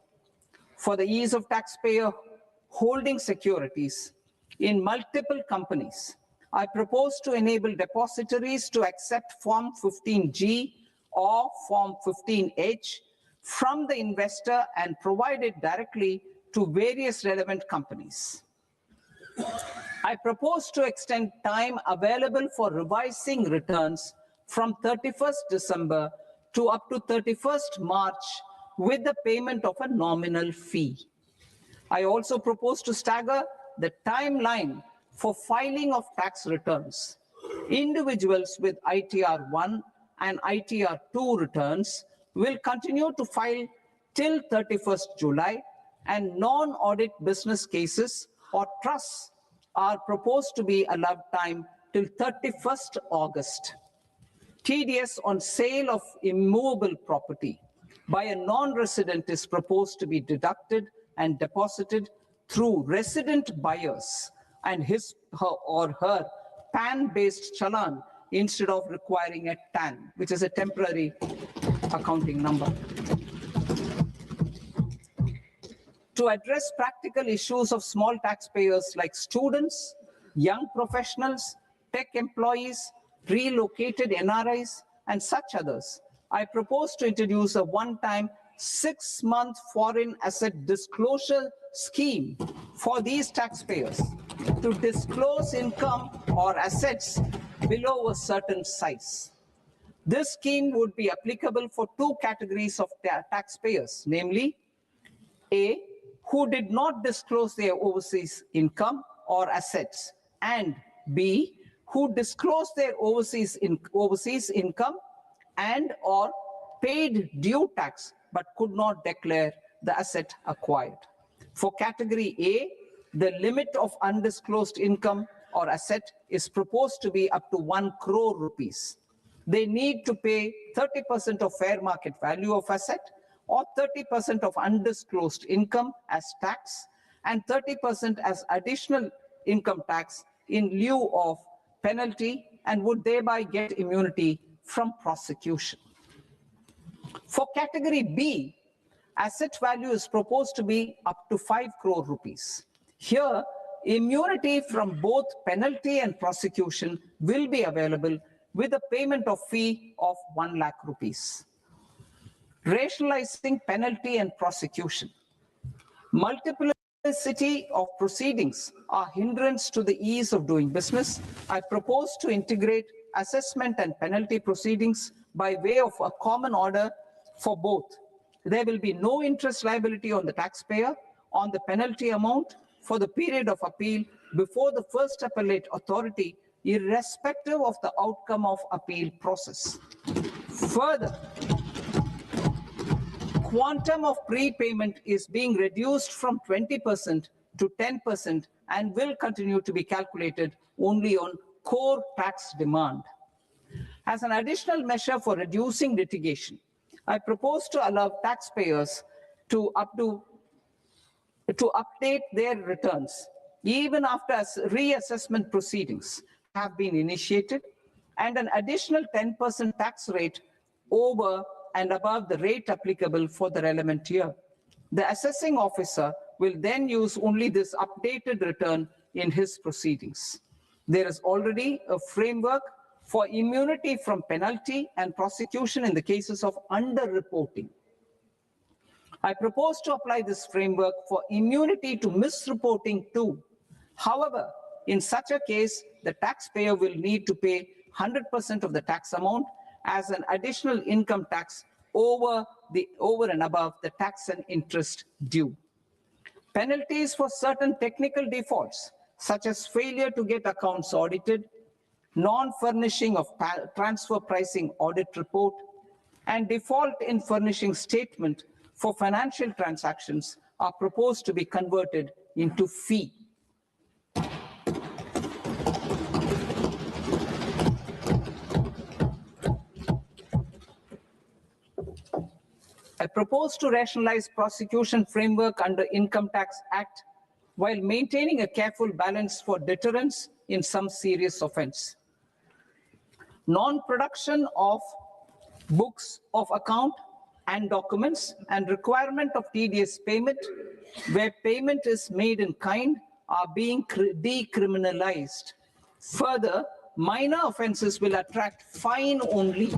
For the ease of taxpayer holding securities in multiple companies, I propose to enable depositories to accept Form 15G or Form 15H from the investor and provide it directly to various relevant companies. I propose to extend time available for revising returns from 31st December to up to 31st March with the payment of a nominal fee. I also propose to stagger the timeline for filing of tax returns. Individuals with ITR 1 and ITR 2 returns will continue to file till 31st July, and non-audit business cases or trusts are proposed to be allowed time till 31st August. TDS on sale of immovable property by a non-resident is proposed to be deducted and deposited through resident buyers and his or her PAN-based challan instead of requiring a TAN, which is a temporary accounting number. To address practical issues of small taxpayers like students, young professionals, tech employees, relocated NRIs, and such others, I propose to introduce a one-time 6-month foreign asset disclosure scheme for these taxpayers to disclose income or assets below a certain size. This scheme would be applicable for two categories of taxpayers, namely A, who did not disclose their overseas income or assets, and B, who disclosed their overseas income and or paid due tax but could not declare the asset acquired. For category A, the limit of undisclosed income or asset is proposed to be up to 1 crore rupees. They need to pay 30% of fair market value of asset or 30% of undisclosed income as tax and 30% as additional income tax in lieu of penalty and would thereby get immunity from prosecution. For category B, asset value is proposed to be up to 5 crore rupees. Here, immunity from both penalty and prosecution will be available with a payment of fee of 1 lakh rupees. Rationalizing penalty and prosecution. Multiplicity of proceedings are hindrance to the ease of doing business. I propose to integrate assessment and penalty proceedings by way of a common order for both. There will be no interest liability on the taxpayer on the penalty amount for the period of appeal before the first appellate authority, irrespective of the outcome of appeal process. Further, quantum of prepayment is being reduced from 20% to 10% and will continue to be calculated only on core tax demand. As an additional measure for reducing litigation, I propose to allow taxpayers to update their returns even after reassessment proceedings have been initiated, and an additional 10% tax rate over and above the rate applicable for the relevant year. The assessing officer will then use only this updated return in his proceedings. There is already a framework for immunity from penalty and prosecution in the cases of underreporting. I propose to apply this framework for immunity to misreporting too. However, in such a case, the taxpayer will need to pay 100% of the tax amount as an additional income tax over and above the tax and interest due. Penalties for certain technical defaults, such as failure to get accounts audited, non-furnishing of transfer pricing audit report, and default in furnishing statement for financial transactions are proposed to be converted into fee. I propose to rationalize prosecution framework under Income Tax Act while maintaining a careful balance for deterrence in some serious offense. Non-production of books of account and documents and requirement of TDS payment where payment is made in kind are being decriminalized. Further, minor offenses will attract fine only.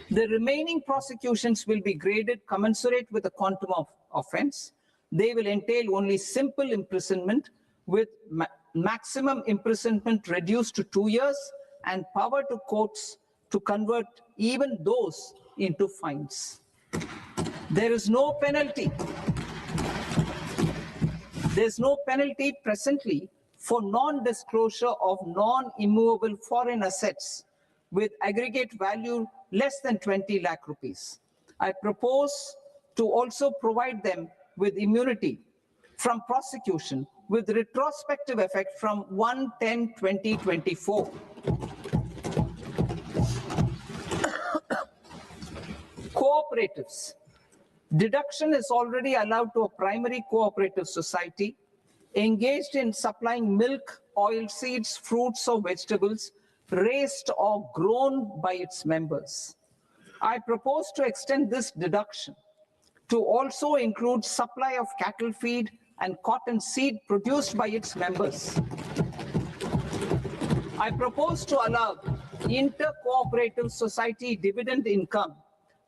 The remaining prosecutions will be graded commensurate with the quantum of offense. They will entail only simple imprisonment with maximum imprisonment reduced to 2 years and power to courts to convert even those into fines. There is no penalty. There's no penalty presently for non-disclosure of non-immovable foreign assets with aggregate value less than 20 lakh rupees. I propose to also provide them with immunity from prosecution with retrospective effect from 1/10/2024. Cooperatives. Deduction is already allowed to a primary cooperative society engaged in supplying milk, oilseeds, fruits or vegetables raised or grown by its members. I propose to extend this deduction to also include supply of cattle feed and cotton seed produced by its members. I propose to allow inter-cooperative society dividend income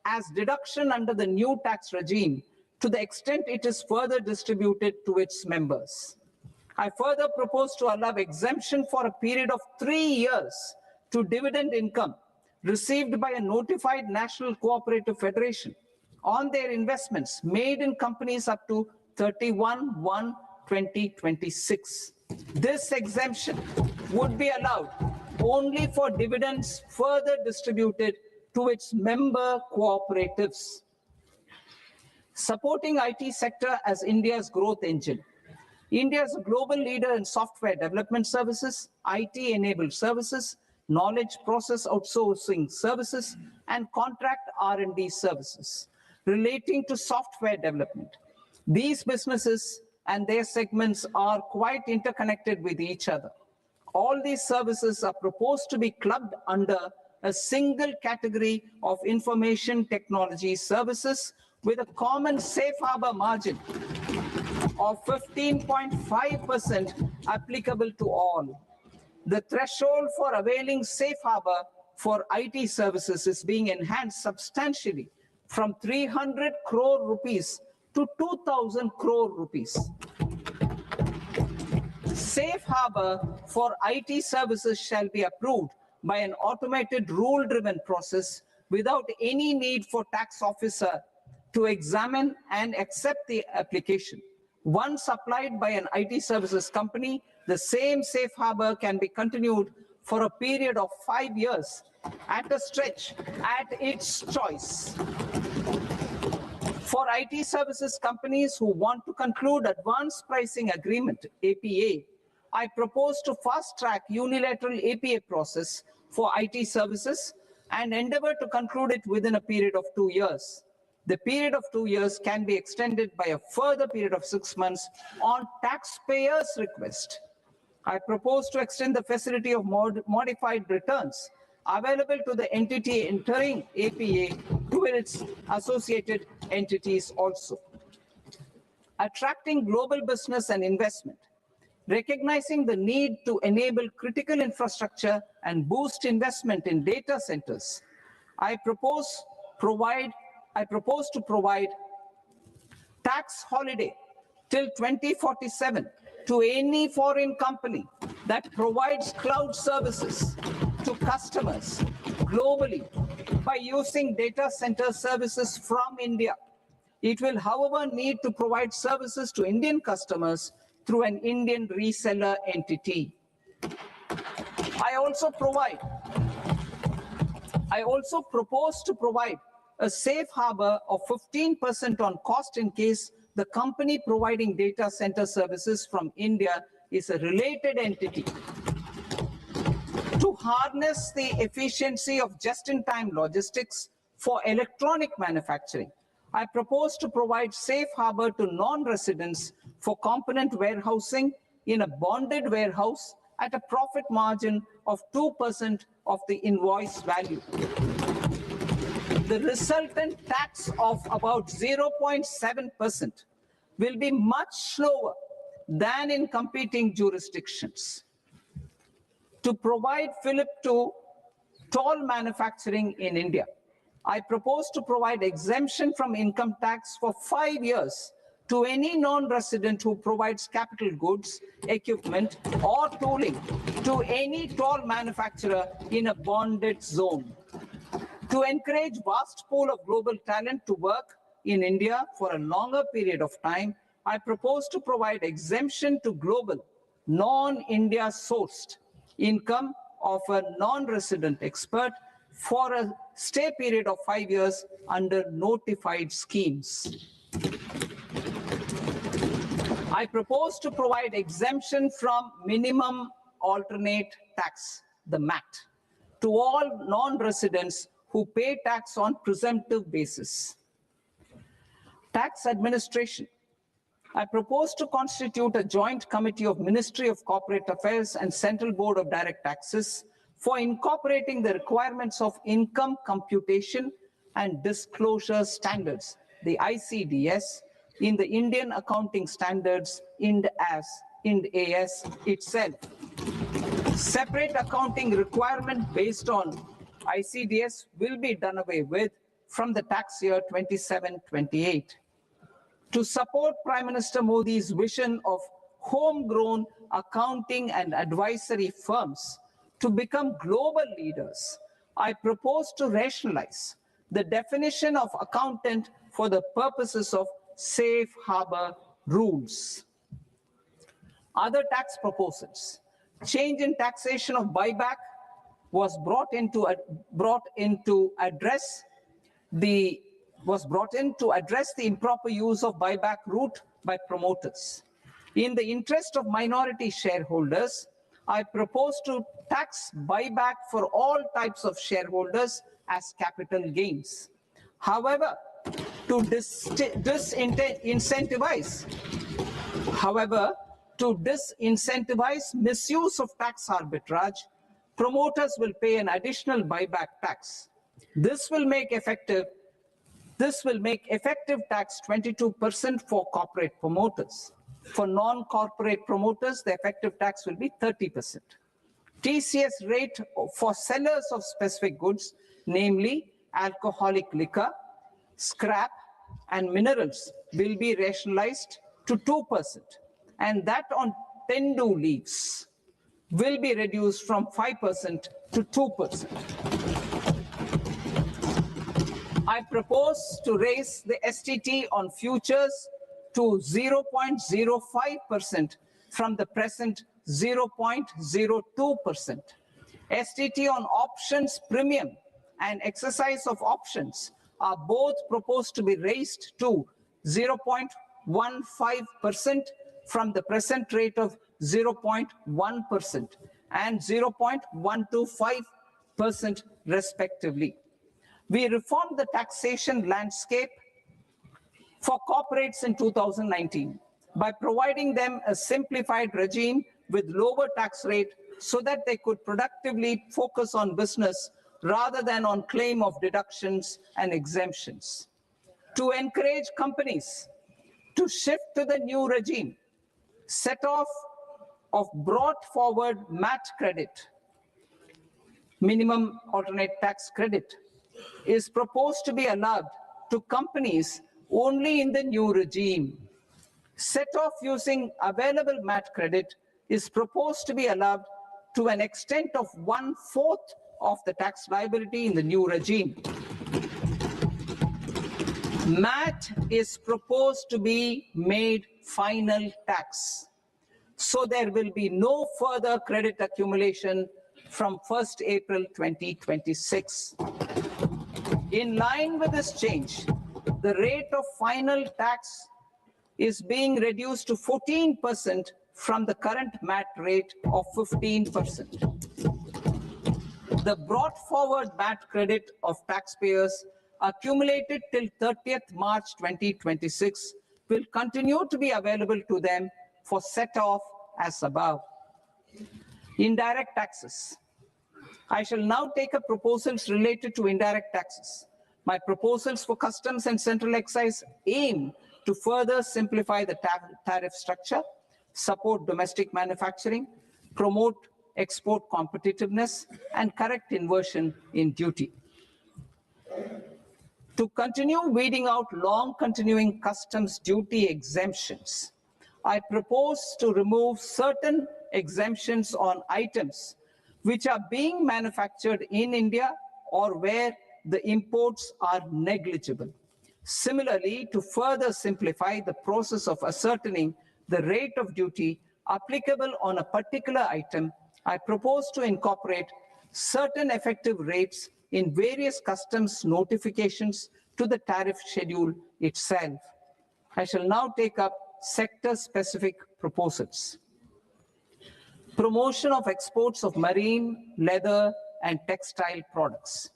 as deduction under the new tax regime to the extent it is further distributed to its members. I further propose to allow exemption for a period of 3 years to dividend income received by a notified national cooperative federation on their investments made in companies up to 31/1/2026. This exemption would be allowed only for dividends further distributed to its member cooperatives. Supporting IT sector as India's growth engine. India is a global leader in software development services, IT-enabled services, knowledge process outsourcing services, and contract R&D services relating to software development. These businesses and their segments are quite interconnected with each other. All these services are proposed to be clubbed under a single category of information technology services with a common safe harbor margin of 15.5% applicable to all. The threshold for availing safe harbor for IT services is being enhanced substantially from 300 crore rupees to 2,000 crore rupees. Safe harbor for IT services shall be approved by an automated rule-driven process without any need for tax officer to examine and accept the application. Once applied by an IT services company, the same safe harbor can be continued for a period of 5 years at a stretch at its choice. For IT services companies who want to conclude advanced pricing agreement, APA, I propose to fast-track unilateral APA process for IT services and endeavor to conclude it within a period of 2 years. The period of 2 years can be extended by a further period of 6 months on taxpayers' request. I propose to extend the facility of modified returns available to the entity entering APA to its associated entities also. Attracting global business and investment. Recognizing the need to enable critical infrastructure and boost investment in data centers, I propose to provide tax holiday till 2047 to any foreign company that provides cloud services to customers globally by using data center services from India. It will, however, need to provide services to Indian customers through an Indian reseller entity. I also propose to provide a safe harbor of 15% on cost in case the company providing data center services from India is a related entity. To harness the efficiency of just-in-time logistics for electronic manufacturing, I propose to provide safe harbor to non-residents for component warehousing in a bonded warehouse at a profit margin of 2% of the invoice value. The resultant tax of about 0.7% will be much lower than in competing jurisdictions. To provide fillip to toll manufacturing in India, I propose to provide exemption from income tax for 5 years to any non-resident who provides capital goods, equipment, or tooling to any toll manufacturer in a bonded zone. To encourage vast pool of global talent to work in India for a longer period of time, I propose to provide exemption to global, non-India sourced income of a non-resident expert for a stay period of 5 years under notified schemes. I propose to provide exemption from minimum alternate tax, the MAT, to all non-residents who pay tax on presumptive basis. Tax administration. I propose to constitute a joint committee of Ministry of Corporate Affairs and Central Board of Direct Taxes for incorporating the requirements of income computation and disclosure standards, the ICDS, in the Indian Accounting Standards, IND AS itself. Separate accounting requirement based on ICDS will be done away with from the tax year 27-28. To support Prime Minister Modi's vision of homegrown accounting and advisory firms to become global leaders, I propose to rationalize the definition of accountant for the purposes of safe harbor rules. Other tax proposals. Change in taxation of buyback was brought in to address the improper use of buyback route by promoters. In the interest of minority shareholders, I propose to tax buyback for all types of shareholders as capital gains. However, to disincentivize misuse of tax arbitrage, promoters will pay an additional buyback tax. This will make effective tax 22% for corporate promoters. For non-corporate promoters, the effective tax will be 30%. TCS rate for sellers of specific goods, namely alcoholic liquor, scrap, and minerals, will be rationalized to 2%, and that on tendu leaves will be reduced from 5% to 2%. I propose to raise the STT on futures to 0.05% from the present 0.02%. STT on options premium and exercise of options are both proposed to be raised to 0.15% from the present rate of 0.1% and 0.125% respectively. We reformed the taxation landscape for corporates in 2019 by providing them a simplified regime with lower tax rate so that they could productively focus on business rather than on claim of deductions and exemptions. To encourage companies to shift to the new regime, set off of brought forward MAT credit, minimum alternate tax credit, is proposed to be allowed to companies only in the new regime. Set off using available MAT credit is proposed to be allowed to an extent of 1/4 of the tax liability in the new regime. MAT is proposed to be made final tax, so there will be no further credit accumulation from 1st April 2026. In line with this change, the rate of final tax is being reduced to 14% from the current MAT rate of 15%. The brought forward MAT credit of taxpayers accumulated till 30th March 2026 will continue to be available to them for set off as above. Indirect taxes. I shall now take up proposals related to indirect taxes. My proposals for customs and central excise aim to further simplify the tariff structure, support domestic manufacturing, promote export competitiveness, and correct inversion in duty. To continue weeding out long continuing customs duty exemptions, I propose to remove certain exemptions on items which are being manufactured in India or where the imports are negligible. Similarly, to further simplify the process of ascertaining the rate of duty applicable on a particular item, I propose to incorporate certain effective rates in various customs notifications to the tariff schedule itself. I shall now take up sector-specific proposals. Promotion of exports of marine, leather, and textile products.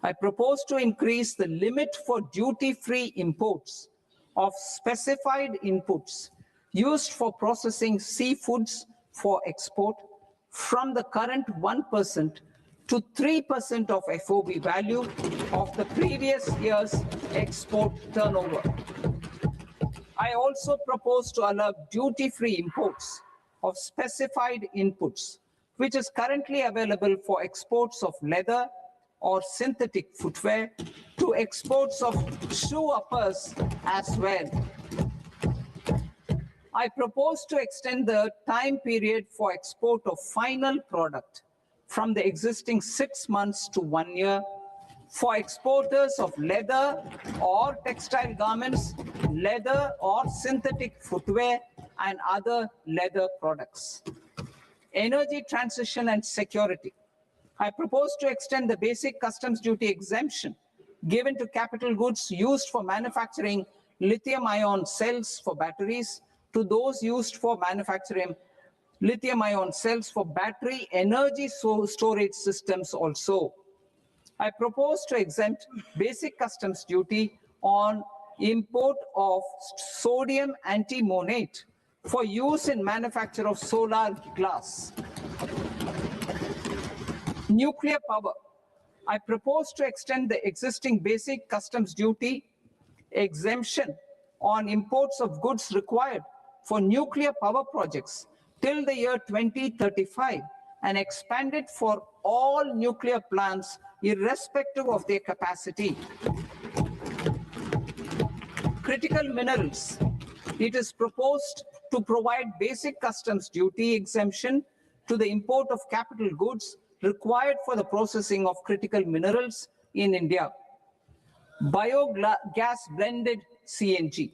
I propose to increase the limit for duty-free imports of specified inputs used for processing seafoods for export from the current 1% to 3% of FOB value of the previous year's export turnover. I also propose to allow duty-free imports of specified inputs, which is currently available for exports of leather, or synthetic footwear to exports of shoe uppers as well. I propose to extend the time period for export of final product from the existing 6 months to 1 year for exporters of leather or textile garments, leather or synthetic footwear, and other leather products. Energy transition and security. I propose to extend the basic customs duty exemption given to capital goods used for manufacturing lithium-ion cells for batteries to those used for manufacturing lithium-ion cells for battery energy storage systems also. I propose to exempt basic customs duty on import of sodium antimonate for use in manufacture of solar glass. Nuclear power. I propose to extend the existing basic customs duty exemption on imports of goods required for nuclear power projects till the year 2035 and expand it for all nuclear plants irrespective of their capacity. Critical minerals. It is proposed to provide basic customs duty exemption to the import of capital goods required for the processing of critical minerals in India. Biogas blended CNG.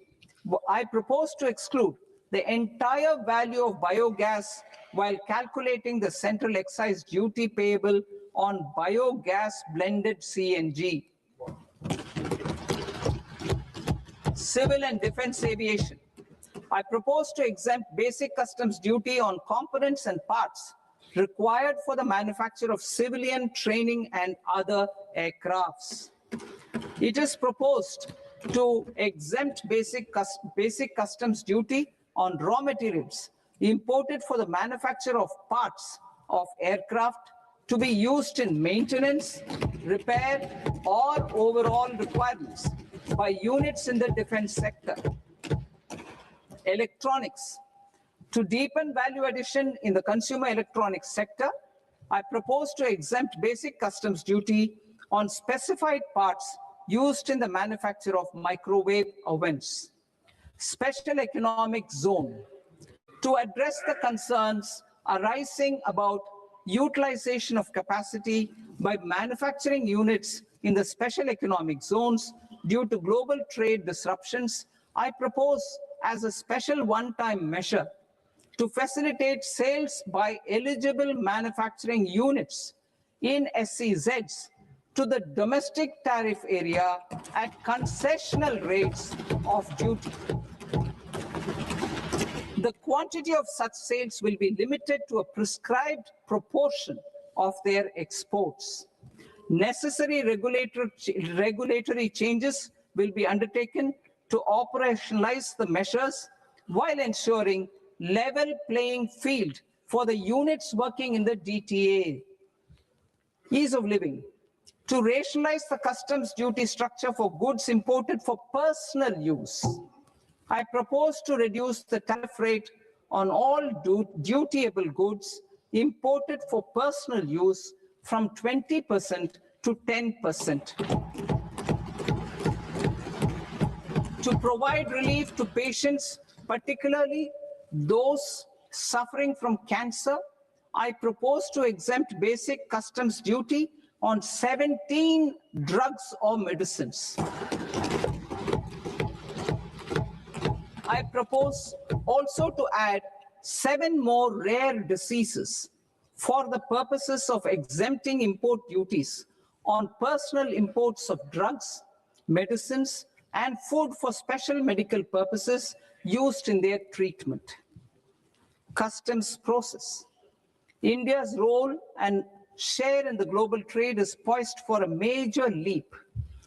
I propose to exclude the entire value of biogas while calculating the central excise duty payable on biogas blended CNG. Civil and defense aviation. I propose to exempt basic customs duty on components and parts required for the manufacture of civilian training and other aircrafts. It is proposed to exempt basic customs duty on raw materials imported for the manufacture of parts of aircraft to be used in maintenance, repair, or overall requirements by units in the defense sector. Electronics. To deepen value addition in the consumer electronics sector, I propose to exempt basic customs duty on specified parts used in the manufacture of microwave ovens. Special economic zone. To address the concerns arising about utilization of capacity by manufacturing units in the special economic zones due to global trade disruptions, I propose as a special one-time measure to facilitate sales by eligible manufacturing units in SEZs to the domestic tariff area at concessional rates of duty. The quantity of such sales will be limited to a prescribed proportion of their exports. Necessary regulatory changes will be undertaken to operationalize the measures while ensuring level playing field for the units working in the DTA. Ease of living. To rationalize the customs duty structure for goods imported for personal use, I propose to reduce the tariff rate on all dutiable goods imported for personal use from 20% to 10%. To provide relief to patients, particularly those suffering from cancer, I propose to exempt basic customs duty on 17 drugs or medicines. I propose also to add 7 more rare diseases for the purposes of exempting import duties on personal imports of drugs, medicines, and food for special medical purposes used in their treatment. Customs process. India's role and share in the global trade is poised for a major leap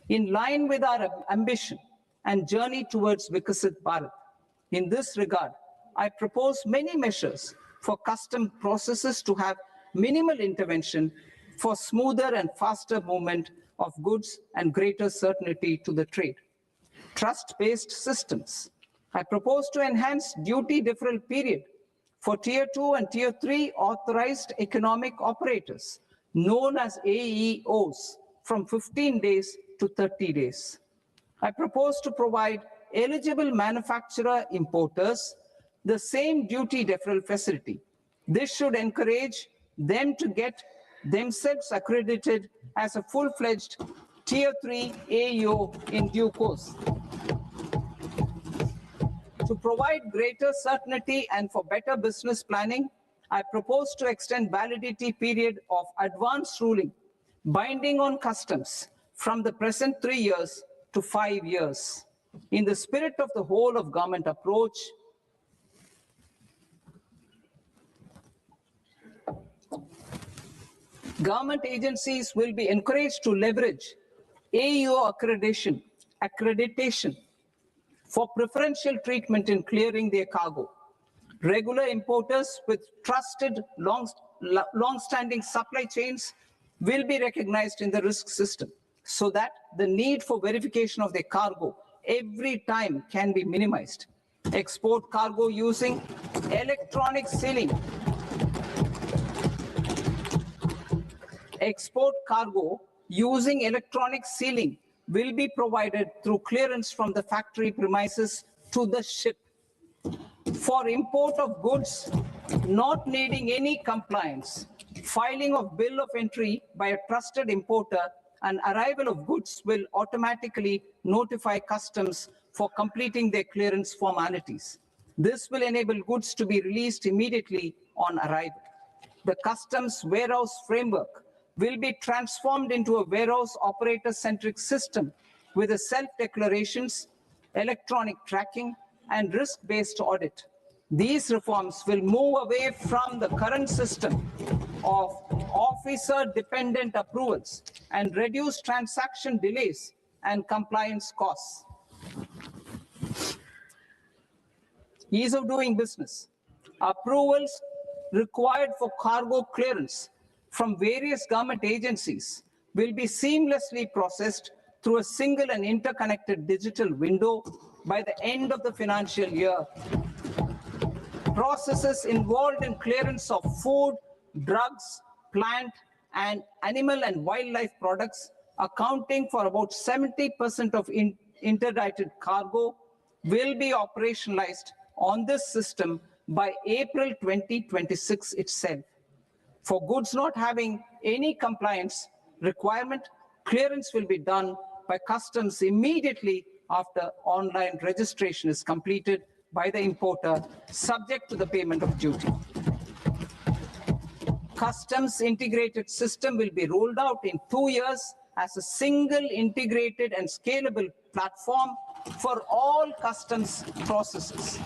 in line with our ambition and journey towards Viksit Bharat. In this regard, I propose many measures for custom processes to have minimal intervention for smoother and faster movement of goods and greater certainty to the trade. Trust-based systems. I propose to enhance duty deferral period for Tier 2 and Tier 3 authorized economic operators, known as AEOs, from 15 days to 30 days. I propose to provide eligible manufacturer importers the same duty deferral facility. This should encourage them to get themselves accredited as a full-fledged Tier 3 AEO in due course. To provide greater certainty and for better business planning, I propose to extend validity period of advance ruling binding on customs from the present 3 years to 5 years. In the spirit of the whole of government approach, government agencies will be encouraged to leverage AEO accreditation for preferential treatment in clearing their cargo. Regular importers with trusted long-standing supply chains will be recognized in the risk system so that the need for verification of their cargo every time can be minimized. Export cargo using electronic sealing. Export cargo using electronic sealing will be provided through clearance from the factory premises to the ship. For import of goods not needing any compliance, filing of bill of entry by a trusted importer and arrival of goods will automatically notify customs for completing their clearance formalities. This will enable goods to be released immediately on arrival. The customs warehouse framework will be transformed into a warehouse operator-centric system with a self-declarations, electronic tracking, and risk-based audit. These reforms will move away from the current system of officer-dependent approvals and reduce transaction delays and compliance costs. Ease of doing business. Approvals required for cargo clearance from various government agencies will be seamlessly processed through a single and interconnected digital window by the end of the financial year. Processes involved in clearance of food, drugs, plant, and animal and wildlife products accounting for about 70% of interdicted cargo will be operationalized on this system by April 2026 itself. For goods not having any compliance requirement, clearance will be done by customs immediately after online registration is completed by the importer, subject to the payment of duty. Customs integrated system will be rolled out in 2 years as a single integrated and scalable platform for all customs processes.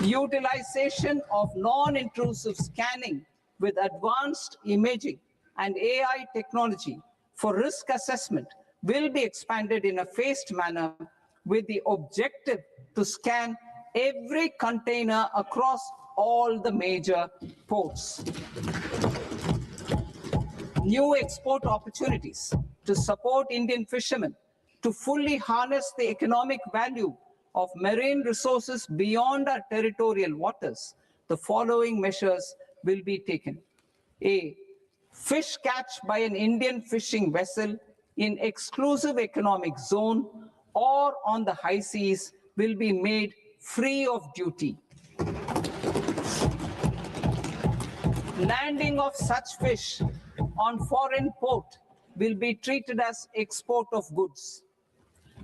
Utilization of non-intrusive scanning with advanced imaging and AI technology for risk assessment will be expanded in a phased manner with the objective to scan every container across all the major ports. New export opportunities to support Indian fishermen to fully harness the economic value of marine resources beyond our territorial waters. The following measures will be taken. A, fish catch by an Indian fishing vessel in exclusive economic zone or on the high seas will be made free of duty. Landing of such fish on foreign port will be treated as export of goods.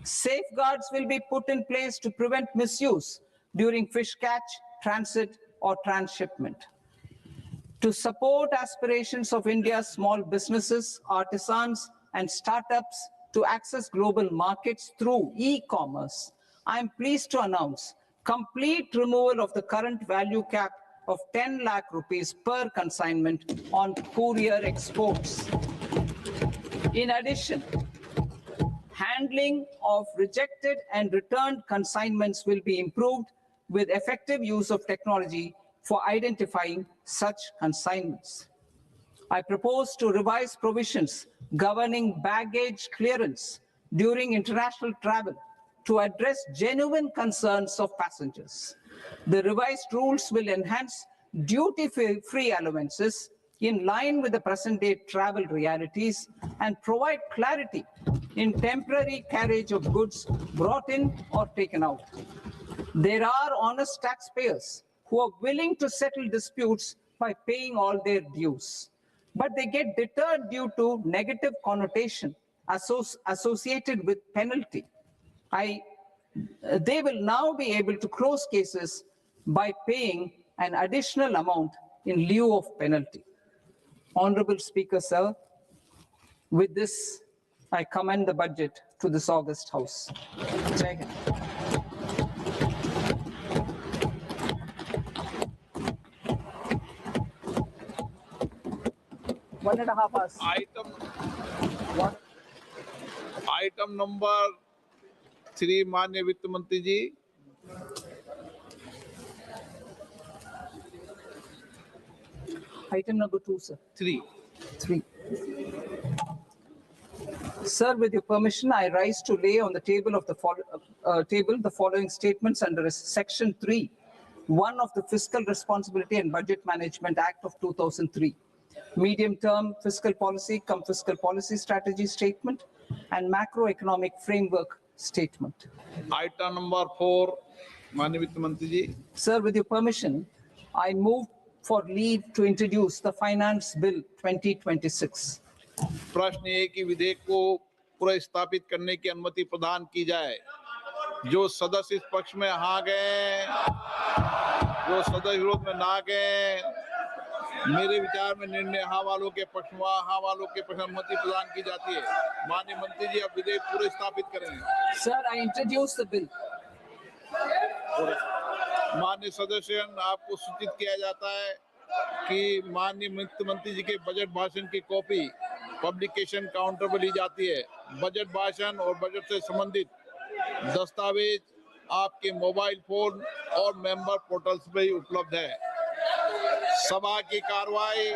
Safeguards will be put in place to prevent misuse during fish catch, transit, or transshipment. To support aspirations of India's small businesses, artisans, and startups to access global markets through e-commerce, I am pleased to announce complete removal of the current value cap of 10 lakh rupees per consignment on courier exports. In addition, handling of rejected and returned consignments will be improved with effective use of technology for identifying such consignments. I propose to revise provisions governing baggage clearance during international travel to address genuine concerns of passengers. The revised rules will enhance duty-free allowances in line with the present day travel realities and provide clarity in temporary carriage of goods brought in or taken out. There are honest taxpayers who are willing to settle disputes by paying all their dues, but they get deterred due to negative connotation associated with penalty. They will now be able to close cases by paying an additional amount in lieu of penalty. Honorable Speaker, sir, with this, I commend the budget to this august House. Jai Hind. One and a half hours. Item number 3 माननीय वित्त मंत्री जी। Item number 2, sir. 3। 3. Sir, with your permission, I rise to lay on the table of the following statements under Section 3, 1 of the Fiscal Responsibility and Budget Management Act of 2003, medium-term fiscal policy cum fiscal policy strategy statement, and macroeconomic framework statement. Item number 4 माननीय वित्त मंत्री जी। Sir, with your permission, I move for leave to introduce the Finance Bill 2026. प्रश्न ये कि विधेयक को पुनर्स्थापित करने की अनुमति प्रदान की जाए। जो सदस्य इस पक्ष में हाँ गए, जो सदस्य विरोध में ना गए, मेरे विचार में निर्णय हाँ वालों के पक्ष में, हाँ वालों के पक्ष में अनुमति प्रदान की जाती है। माननीय मंत्री जी, अब विधेयक पुनर्स्थापित करें। Sir, I introduce the bill. माननीय सदस्य, आपको सूचित किया जाता है कि माननीय वित्त मंत्री जी के बजट भाषण की कॉपी पब्लिकेशन काउंटर पर ली जाती है। बजट भाषण और बजट से संबंधित दस्तावेज आपके मोबाइल फोन और मेंबर पोर्टल्स पर ही उपलब्ध है। सभा की कार्रवाई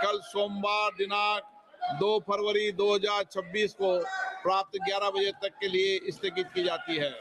कल सोमवार दिनांक 2 फरवरी 2026 को प्राप्त 11 बजे तक के लिए स्थगित की जाती है।